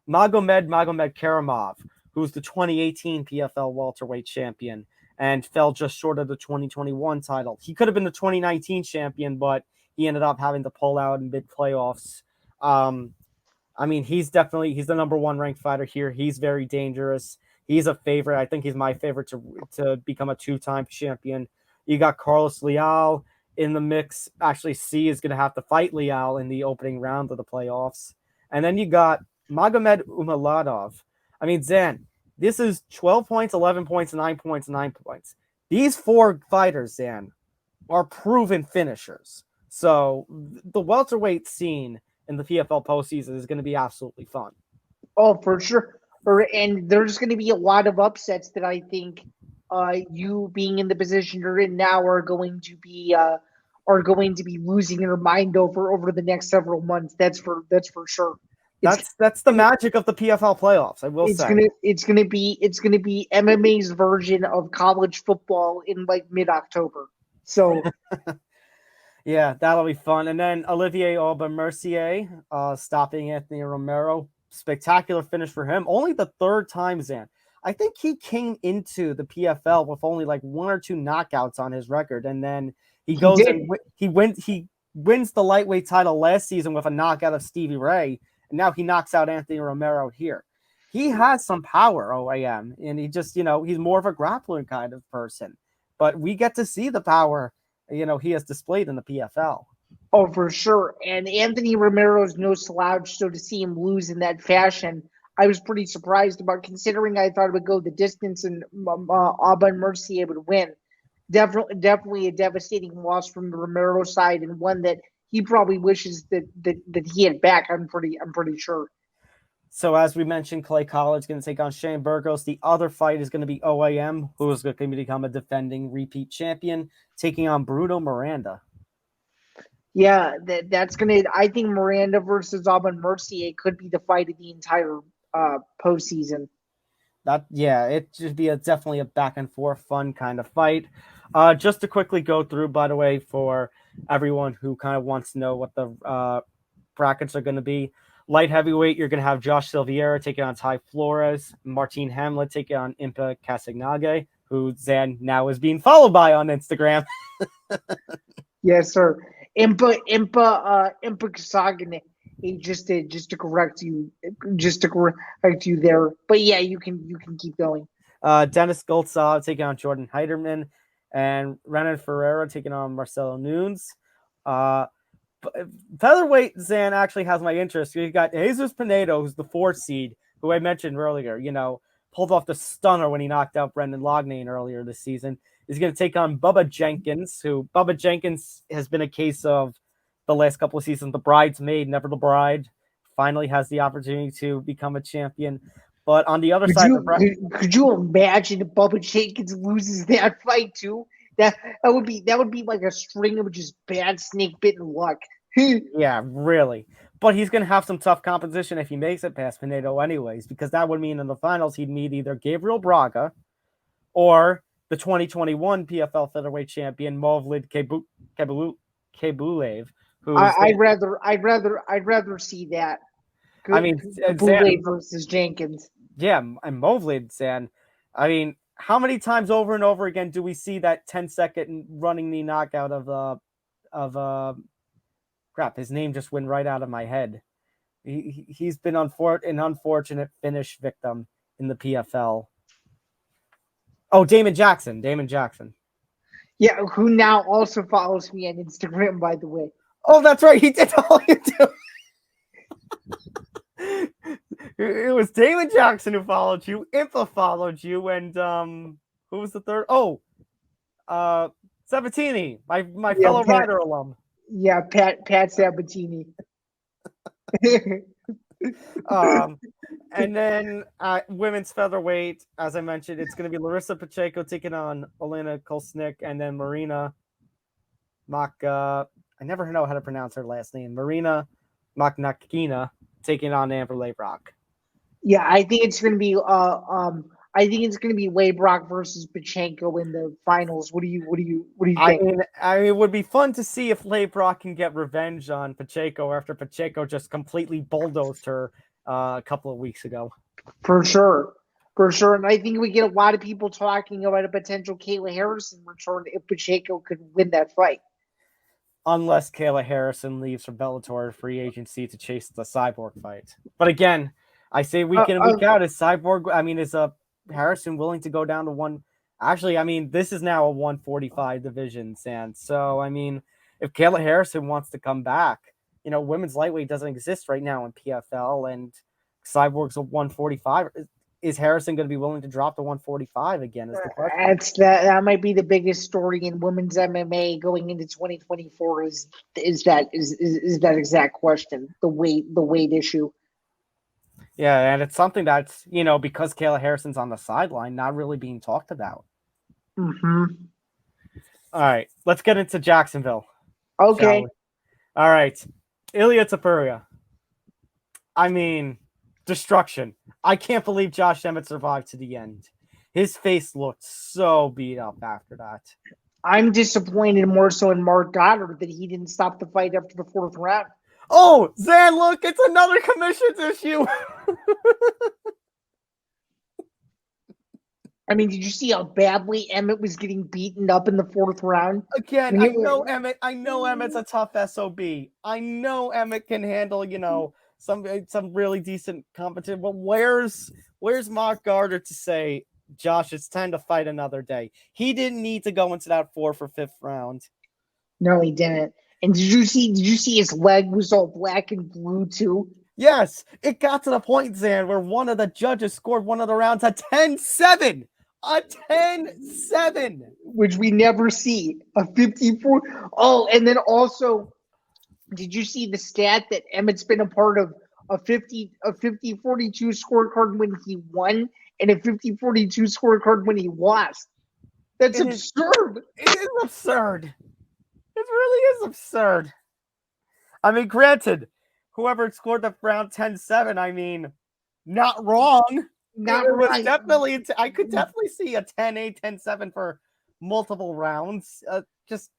Magomed Karamov, who's the 2018 PFL welterweight champion and fell just short of the 2021 title. He could have been the 2019 champion, but he ended up having to pull out in mid-playoffs. I mean, he's the number 1 ranked fighter here. He's very dangerous. He's a favorite. I think he's my favorite to become a 2-time champion. You got Carlos Leal in the mix. Actually, C is going to have to fight Leal in the opening round of the playoffs. And then you got Magomed Umaladov. I mean, Zan, this is 12 points, 11 points, 9 points, 9 points. These 4 fighters, Zan, are proven finishers. So the welterweight scene in the PFL postseason is going to be absolutely fun. Oh, for sure. And there's going to be a lot of upsets that I think you being in the position you're in now are going to be losing your mind over the next several months. That's for sure. That's the magic of the PFL playoffs. I will say it's gonna be MMA's version of college football in like mid-October. So yeah, that'll be fun. And then Olivier Aubin-Mercier stopping Anthony Romero. Spectacular finish for him. Only the 3rd time, Zan. I think he came into the PFL with only like 1 or 2 knockouts on his record, and then he wins the lightweight title last season with a knockout of Stevie Ray. Now he knocks out Anthony Romero here. He has some power, OAM, and he just, he's more of a grappling kind of person. But we get to see the power, he has displayed in the PFL. Oh, for sure. And Anthony Romero's no slouch, so to see him lose in that fashion, I was pretty surprised about, considering I thought it would go the distance and Alban Mercier would win. Definitely a devastating loss from the Romero side, and one that he probably wishes that he had back. I'm pretty sure. So as we mentioned, Clay Collard is going to take on Shane Burgos. The other fight is going to be OAM, who is going to become a defending repeat champion, taking on Bruno Miranda. Yeah, that's gonna. I think Miranda versus Alban Mercier could be the fight of the entire postseason. It should be definitely a back and forth fun kind of fight. Just to quickly go through, by the way, for everyone who kind of wants to know what the brackets are going to be. Light heavyweight, you're going to have Josh Silveira taking on Ty Flores, Martin Hamlet taking on Impa Casagnage, who Zain now is being followed by on Instagram. Yes, sir. Impa Casagnage. Just to correct you there. But yeah, you can keep going. Dennis Goltsov taking on Jordan Heiderman, and Renan Ferreira taking on Marcelo Nunes. Featherweight, Zain actually has my interest. You got Jesus Pinedo, who's the 4th seed, who I mentioned earlier, pulled off the stunner when he knocked out Brendan Loughnane earlier this season. Is going to take on Bubba Jenkins, who Bubba Jenkins has been a case of the last couple of seasons, the bridesmaid, never the bride. Finally has the opportunity to become a champion. But on the other side of the bracket, could you imagine if Bubba Jenkins loses that fight too? That would be like a string of just bad snake bitten luck. Yeah, really. But he's going to have some tough competition if he makes it past Pinedo anyways, because that would mean in the finals he'd meet either Gabriel Braga or the 2021 PFL featherweight champion Movlid Kebulev. I'd rather see that. I mean, Zain versus Jenkins. Yeah, and Movlid, Zain. I mean, how many times over and over again do we see that 10-second running knee knockout of crap? His name just went right out of my head. He's been an unfortunate finish victim in the PFL. Oh, Damon Jackson. Yeah, who now also follows me on Instagram, by the way. Oh, that's right. He did all you do. It was Damon Jackson who followed you. Impa followed you, and who was the third? Oh, Sabatini, my fellow Rider alum. Yeah, Pat Sabatini. And then women's featherweight, as I mentioned, it's going to be Larissa Pacheco taking on Elena Kolsnik, and then Marina Maka. I never know how to pronounce her last name. Marina Maknakina taking on Amber Leibrock. Yeah, I think it's going to be Leibrock versus Pacheco in the finals. What do you think? I mean, it would be fun to see if Leibrock can get revenge on Pacheco after Pacheco just completely bulldozed her a couple of weeks ago. For sure. And I think we get a lot of people talking about a potential Kayla Harrison return if Pacheco could win that fight. Unless Kayla Harrison leaves for Bellator free agency to chase the Cyborg fight. But again, I say week in and week out, is Harrison willing to go down to one? Actually, I mean, this is now a 145 division, and so, I mean, if Kayla Harrison wants to come back, women's lightweight doesn't exist right now in PFL, and Cyborg's a 145. Is Harrison going to be willing to drop to 145 again? Is the question. That might be the biggest story in women's MMA going into 2024. Is that exact question, the weight issue? Yeah, and it's something that's because Kayla Harrison's on the sideline, not really being talked about. Mm-hmm. All right, let's get into Jacksonville. Okay. All right, Ilia Topuria. I mean, destruction. I can't believe Josh Emmett survived to the end. His face looked so beat up after that. I'm disappointed more so in Mark Goddard that he didn't stop the fight after the 4th round. Oh, Zain, look, it's another commissions issue. I mean, did you see how badly Emmett was getting beaten up in the 4th round? Again, I know Emmett's a tough SOB. I know Emmett can handle, some really decent competition. But where's Mark Goddard to say, Josh, it's time to fight another day? He didn't need to go into that 4th or 5th round. No, he didn't. And did you see his leg was all black and blue too? Yes, it got to the point, Zan, where one of the judges scored one of the rounds a 10-7. A 10-7. Which we never see. A 54. Oh, and then also, did you see the stat that Emmett's been a part of a 50-42 scorecard when he won and a 50-42 scorecard when he lost? That's absurd. It is absurd. It really is absurd. I mean, granted, whoever scored the round 10-7, I mean, not wrong. Not it was right. definitely, I could definitely see a 10-8, 10-7 for multiple rounds. Just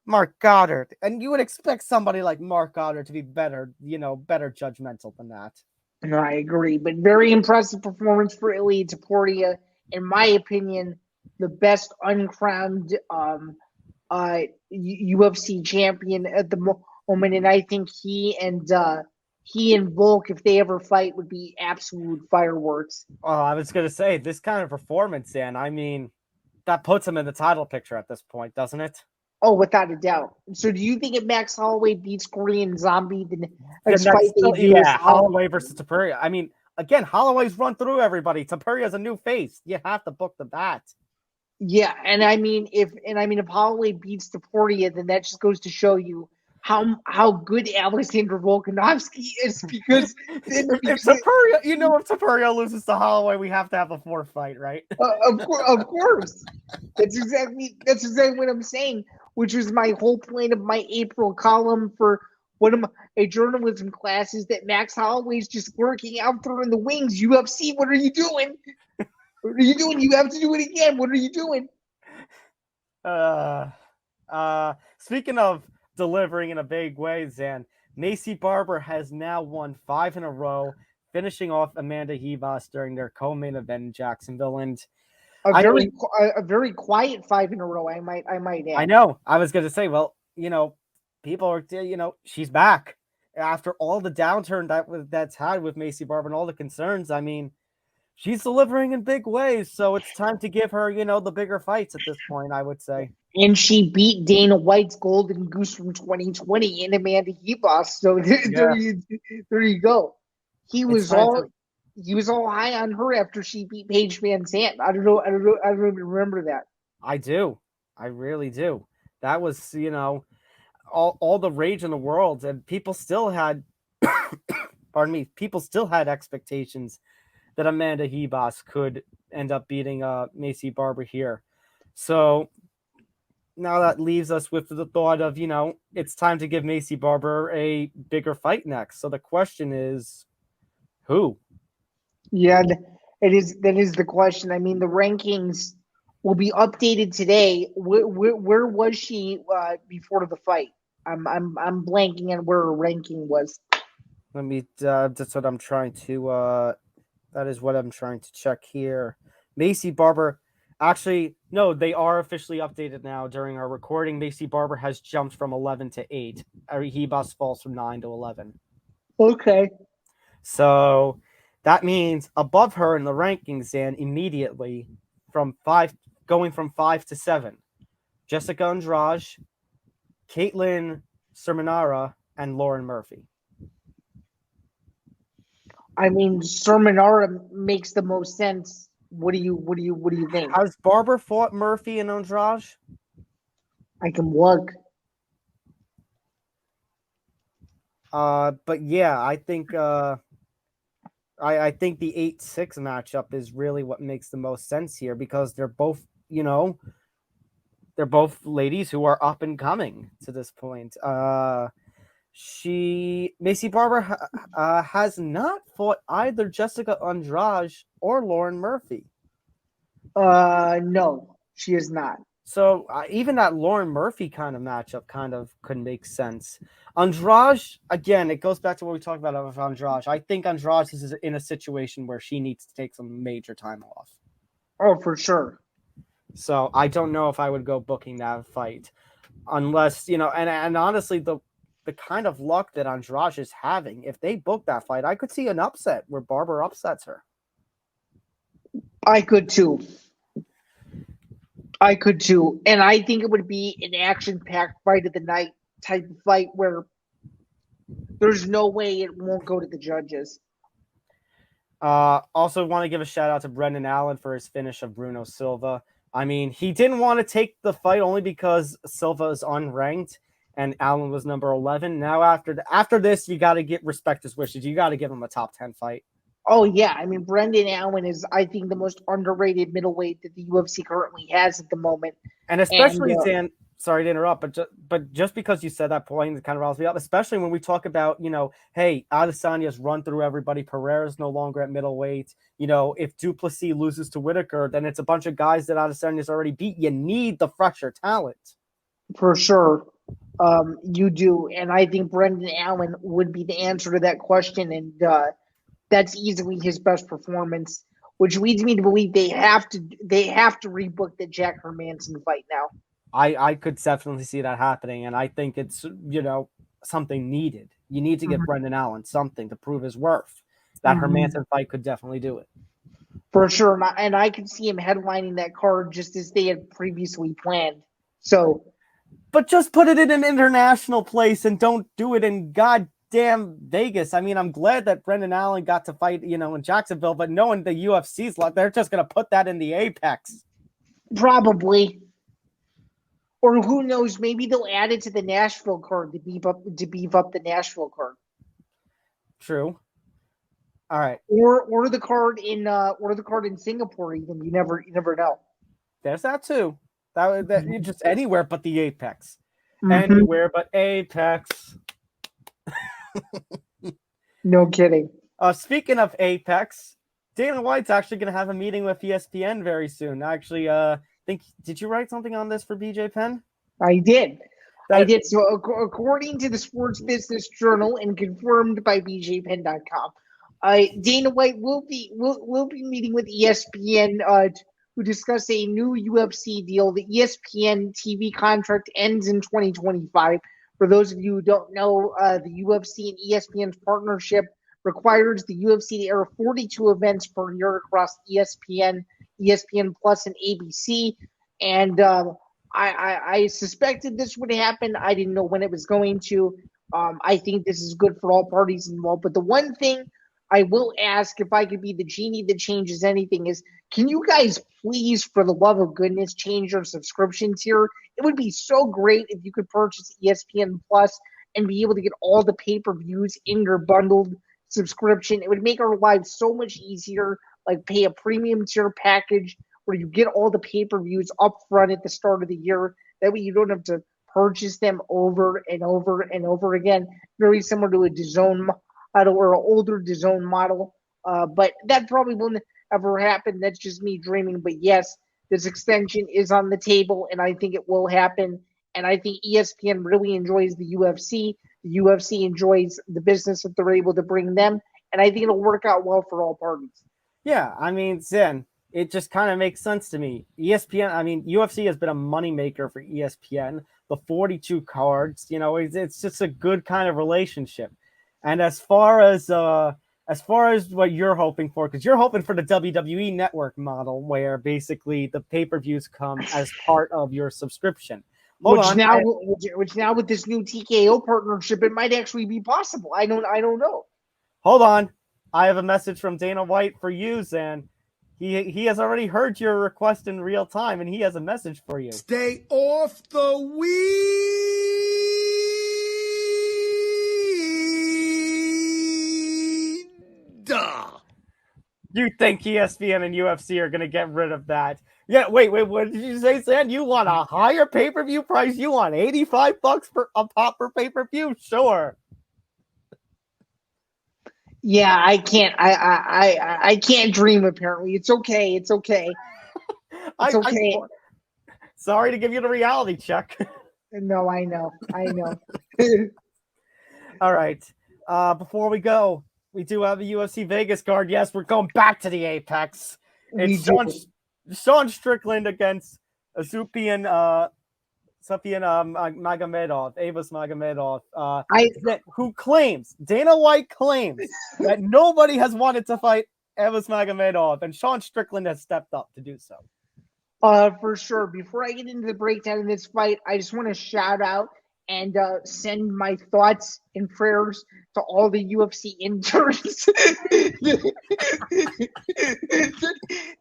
Mark Goddard. And you would expect somebody like Mark Goddard to be better, better judgmental than that. No, I agree. But very impressive performance for Ilia Topuria. In my opinion, the best uncrowned UFC champion at the moment. And I think he and Volk, if they ever fight, would be absolute fireworks. Oh, I was going to say, this kind of performance, Dan, I mean, that puts him in the title picture at this point, doesn't it? Oh, without a doubt. So do you think if Max Holloway beats Korean Zombie, the next fight Holloway versus Topuria. I mean, again, Holloway's run through everybody. Tapuria's a new face. You have to book that. Yeah, and I mean, if Holloway beats Topuria, then that just goes to show you how good Alexander Volkanovski is, because if Topuria loses to Holloway, we have to have a fourth fight, right? Of course. That's exactly what I'm saying, which was my whole point of my April column for one of a journalism class, is that Max Holloway's just working out there in the wings. UFC, what are you doing? What are you doing? You have to do it again. What are you doing? Speaking of delivering in a big way, Zan, Macy Barber has now won 5 in a row, finishing off Amanda Ribas during their co-main event in Jacksonville, and a very quiet 5 in a row. I might add. I know. I was going to say, well, people are, she's back after all the downturn that's had with Macy Barber and all the concerns. I mean, she's delivering in big ways, so it's time to give her, the bigger fights at this point, I would say. And she beat Dana White's Golden Goose from 2020 in Amanda Ribas. So there you go. He was all high on her after she beat Paige Van Zandt. I don't even remember that. I do. I really do. That was, all the rage in the world, and people still had expectations that Amanda Ribas could end up beating Macy Barber here. So now that leaves us with the thought of, it's time to give Macy Barber a bigger fight next. So the question is, who? Yeah, that is the question. I mean, the rankings will be updated today. Where was she before the fight? I'm blanking on where her ranking was. Let me. That's what I'm trying to. That is what I'm trying to check here. Macy Barber. Actually, no, they are officially updated now during our recording. Macy Barber has jumped from 11 to 8. Ribas falls from 9 to 11. Okay. So that means above her in the rankings, and immediately going from 5 to 7. Jessica Andrade, Caitlin Sermonara, and Lauren Murphy. I mean, Sermonara makes the most sense. What do you think? Has Barber fought Murphy and Andrade? I can look. But yeah, I think I think the 8-6 matchup is really what makes the most sense here, because they're both, they're both ladies who are up and coming to this point. Macy Barber has not fought either Jessica Andrade or Lauren Murphy. No, she is not. So even that Lauren Murphy kind of matchup could make sense. Andrade, again, it goes back to what we talked about with Andrade. I think Andrade is in a situation where she needs to take some major time off. Oh, for sure. So I don't know if I would go booking that fight unless, and honestly, the kind of luck that Andrade is having, if they book that fight, I could see an upset where Barber upsets her. I could too. I could too. And I think it would be an action-packed fight of the night type of fight where there's no way it won't go to the judges. Also want to give a shout out to Brendan Allen for his finish of Bruno Silva. I mean, he didn't want to take the fight only because Silva is unranked and Allen was number 11. Now after this, you got to respect his wishes. You got to give him a top 10 fight. Oh, yeah. I mean, Brendan Allen is, I think, the most underrated middleweight that the UFC currently has at the moment. And especially, Dan, sorry to interrupt, but just because you said that point, it kind of riles me up, especially when we talk about, hey, Adesanya's run through everybody. Pereira's no longer at middleweight. If Duplessis loses to Whitaker, then it's a bunch of guys that Adesanya's already beat. You need the fresher talent. For sure. You do. And I think Brendan Allen would be the answer to that question. And that's easily his best performance, which leads me to believe they have to rebook the Jack Hermanson fight now. I could definitely see that happening, and I think it's something needed. You need to give Brendan Allen something to prove his worth. That Hermanson fight could definitely do it. For sure, and I could see him headlining that card just as they had previously planned. So, but just put it in an international place and don't do it in goddamn Vegas. I mean, I'm glad that Brendan Allen got to fight, in Jacksonville, but knowing the UFC's luck, they're just going to put that in the Apex. Probably. Or who knows? Maybe they'll add it to the Nashville card to beef up the Nashville card. True. All right. Or the card in Singapore. Even you never know. There's that too. That just anywhere but the Apex. Anywhere but Apex. No kidding. Speaking of Apex, Dana White's actually going to have a meeting with ESPN very soon. Actually, did you write something on this for BJ Penn? I did. So according to the Sports Business Journal and confirmed by BJPenn.com, Dana White will be meeting with ESPN to discuss a new UFC deal. The ESPN TV contract ends in 2025. For those of you who don't know, the UFC and ESPN's partnership requires the UFC to air 42 events per year across ESPN, ESPN Plus, and ABC. And I suspected this would happen. I didn't know when it was going to. I think this is good for all parties involved. But the one thing I will ask, if I could be the genie that changes anything, is can you guys please, for the love of goodness, change your subscription tier? It would be so great if you could purchase ESPN Plus and be able to get all the pay-per-views in your bundled subscription. It would make our lives so much easier, like pay a premium tier package where you get all the pay-per-views up front at the start of the year. That way you don't have to purchase them over and over and over again. Very similar to a DAZN model or an older DAZN model. But that probably won't ever happen. That's just me dreaming. But yes, this extension is on the table, and I think it will happen. And I think ESPN really enjoys the UFC. The UFC enjoys the business that they're able to bring them. And I think it'll work out well for all parties. Yeah, I mean, Zen, it just kind of makes sense to me. ESPN, I mean, UFC has been a moneymaker for ESPN. The 42 cards, it's just a good kind of relationship. And as far as what you're hoping for, because you're hoping for the WWE network model where basically the pay-per-views come as part of your subscription. Which now with this new TKO partnership, it might actually be possible. I don't know. Hold on. I have a message from Dana White for you, Zan. He has already heard your request in real time, and he has a message for you. Stay off the weed. You think ESPN and UFC are going to get rid of that? Yeah, wait, what did you say, Sam? You want a higher pay-per-view price? You want $85 for a pop per pay-per-view? Sure. Yeah, I can't. I can't dream. Apparently, it's okay. It's okay. It's okay. Sorry to give you the reality check. No, I know. All right. Before we go, we do have a UFC Vegas card. Yes, we're going back to the Apex. It's Sean Strickland against Abusupiyan, Magomedov, Avis Magomedov, Dana White claims that nobody has wanted to fight Avis Magomedov, and Sean Strickland has stepped up to do so. For sure. Before I get into the breakdown of this fight, I just want to shout out and send my thoughts and prayers to all the UFC interns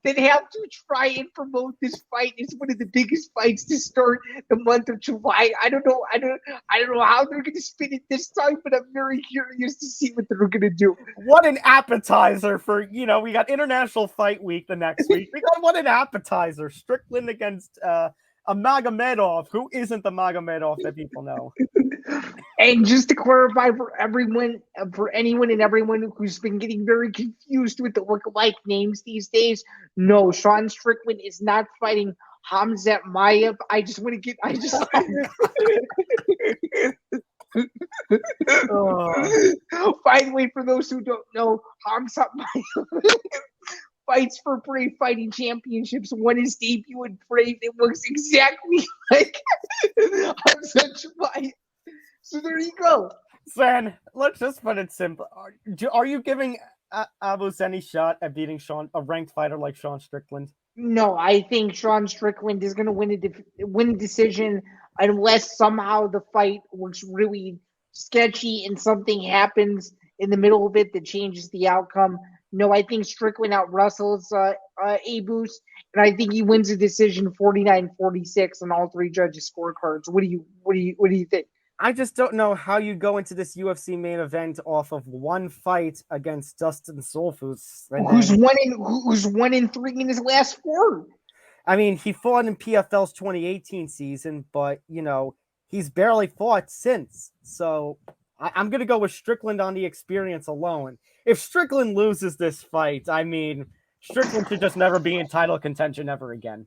that have to try and promote this fight. It's one of the biggest fights to start the month of July. I don't know how they're going to spin it this time, but I'm very curious to see what they're going to do. What an appetizer for, we got International Fight Week the next week. What an appetizer. Strickland against a Magomedov, who isn't the Magomedov that people know. And just to clarify for anyone and everyone who's been getting very confused with the look-alike names these days, no, Sean Strickland is not fighting Hamzat Mayev. By the way, for those who don't know, Hamzat Mayev fights for Brave Fighting Championships. Won his debut in Brave. It looks exactly like Hamzat Mayev. So there you go. Zain, let's just put it simple. Are you giving Abus any shot at beating a ranked fighter like Sean Strickland? No, I think Sean Strickland is going to win a decision unless somehow the fight looks really sketchy and something happens in the middle of it that changes the outcome. No, I think Strickland out-wrestles Abus, and I think he wins a decision 49-46 on all three judges' scorecards. What do you think? I just don't know how you go into this UFC main event off of one fight against Dustin Solfus. Who's 1-3 in his last 4. I mean, he fought in PFL's 2018 season, but, he's barely fought since. So I'm going to go with Strickland on the experience alone. If Strickland loses this fight, I mean, Strickland should just never be in title contention ever again.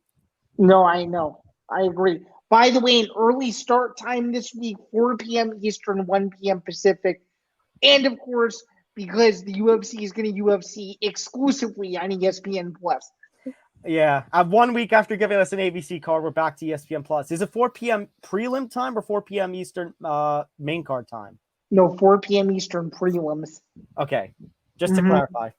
No, I know. I agree. By the way, an early start time this week, 4 p.m. Eastern, 1 p.m. Pacific. And, of course, because the UFC is going to UFC exclusively on ESPN+. Yeah. 1 week after giving us an ABC card, we're back to ESPN+. Is it 4 p.m. prelim time or 4 p.m. Eastern main card time? No, 4 p.m. Eastern prelims. Okay. Just to clarify.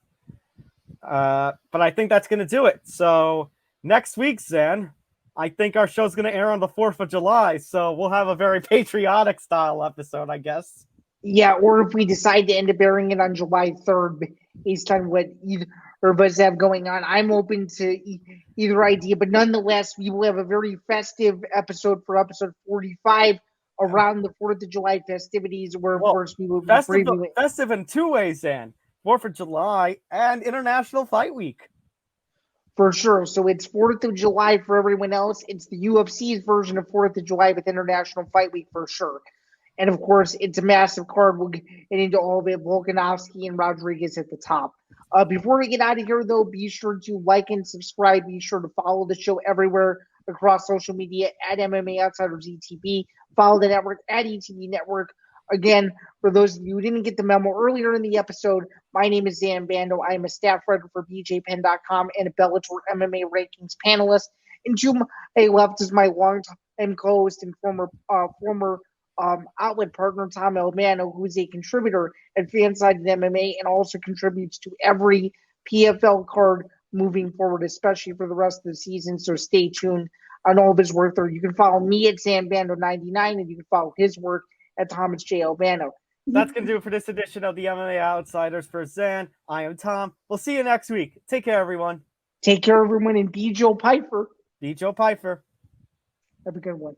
But I think that's going to do it. So next week, Zain, I think our show's going to air on the 4th of July, so we'll have a very patriotic style episode, I guess. Yeah, or if we decide to end up airing it on July 3rd, based on what either of us have going on, I'm open to either idea. But nonetheless, we will have a very festive episode for episode 45 around the 4th of July festivities, where, of course, we will be festive in 2 ways, Zain. 4th of July and International Fight Week. For sure. So it's 4th of July for everyone else. It's the UFC's version of 4th of July with International Fight Week for sure. And, of course, it's a massive card. We'll get into all of it. Volkanovski and Rodriguez at the top. Before we get out of here, though, be sure to like and subscribe. Be sure to follow the show everywhere across social media at MMA Outsiders ETB. Follow the network at ETB Network. Again, for those of you who didn't get the memo earlier in the episode, my name is Zain Bando. I am a staff writer for BJPenn.com and a Bellator MMA rankings panelist. And to my left is my longtime co-host and former outlet partner, Tom Albano, who is a contributor at Fansided MMA and also contributes to every PFL card moving forward, especially for the rest of the season. So stay tuned on all of his work there. You can follow me at ZanBando99, and you can follow his work at Thomas J. Albano. That's going to do it for this edition of the MMA Outsiders. For Zain, I am Tom. We'll see you next week. Take care, everyone. Take care, everyone, and be Joe Piper. Be Joe Piper. Have a good one.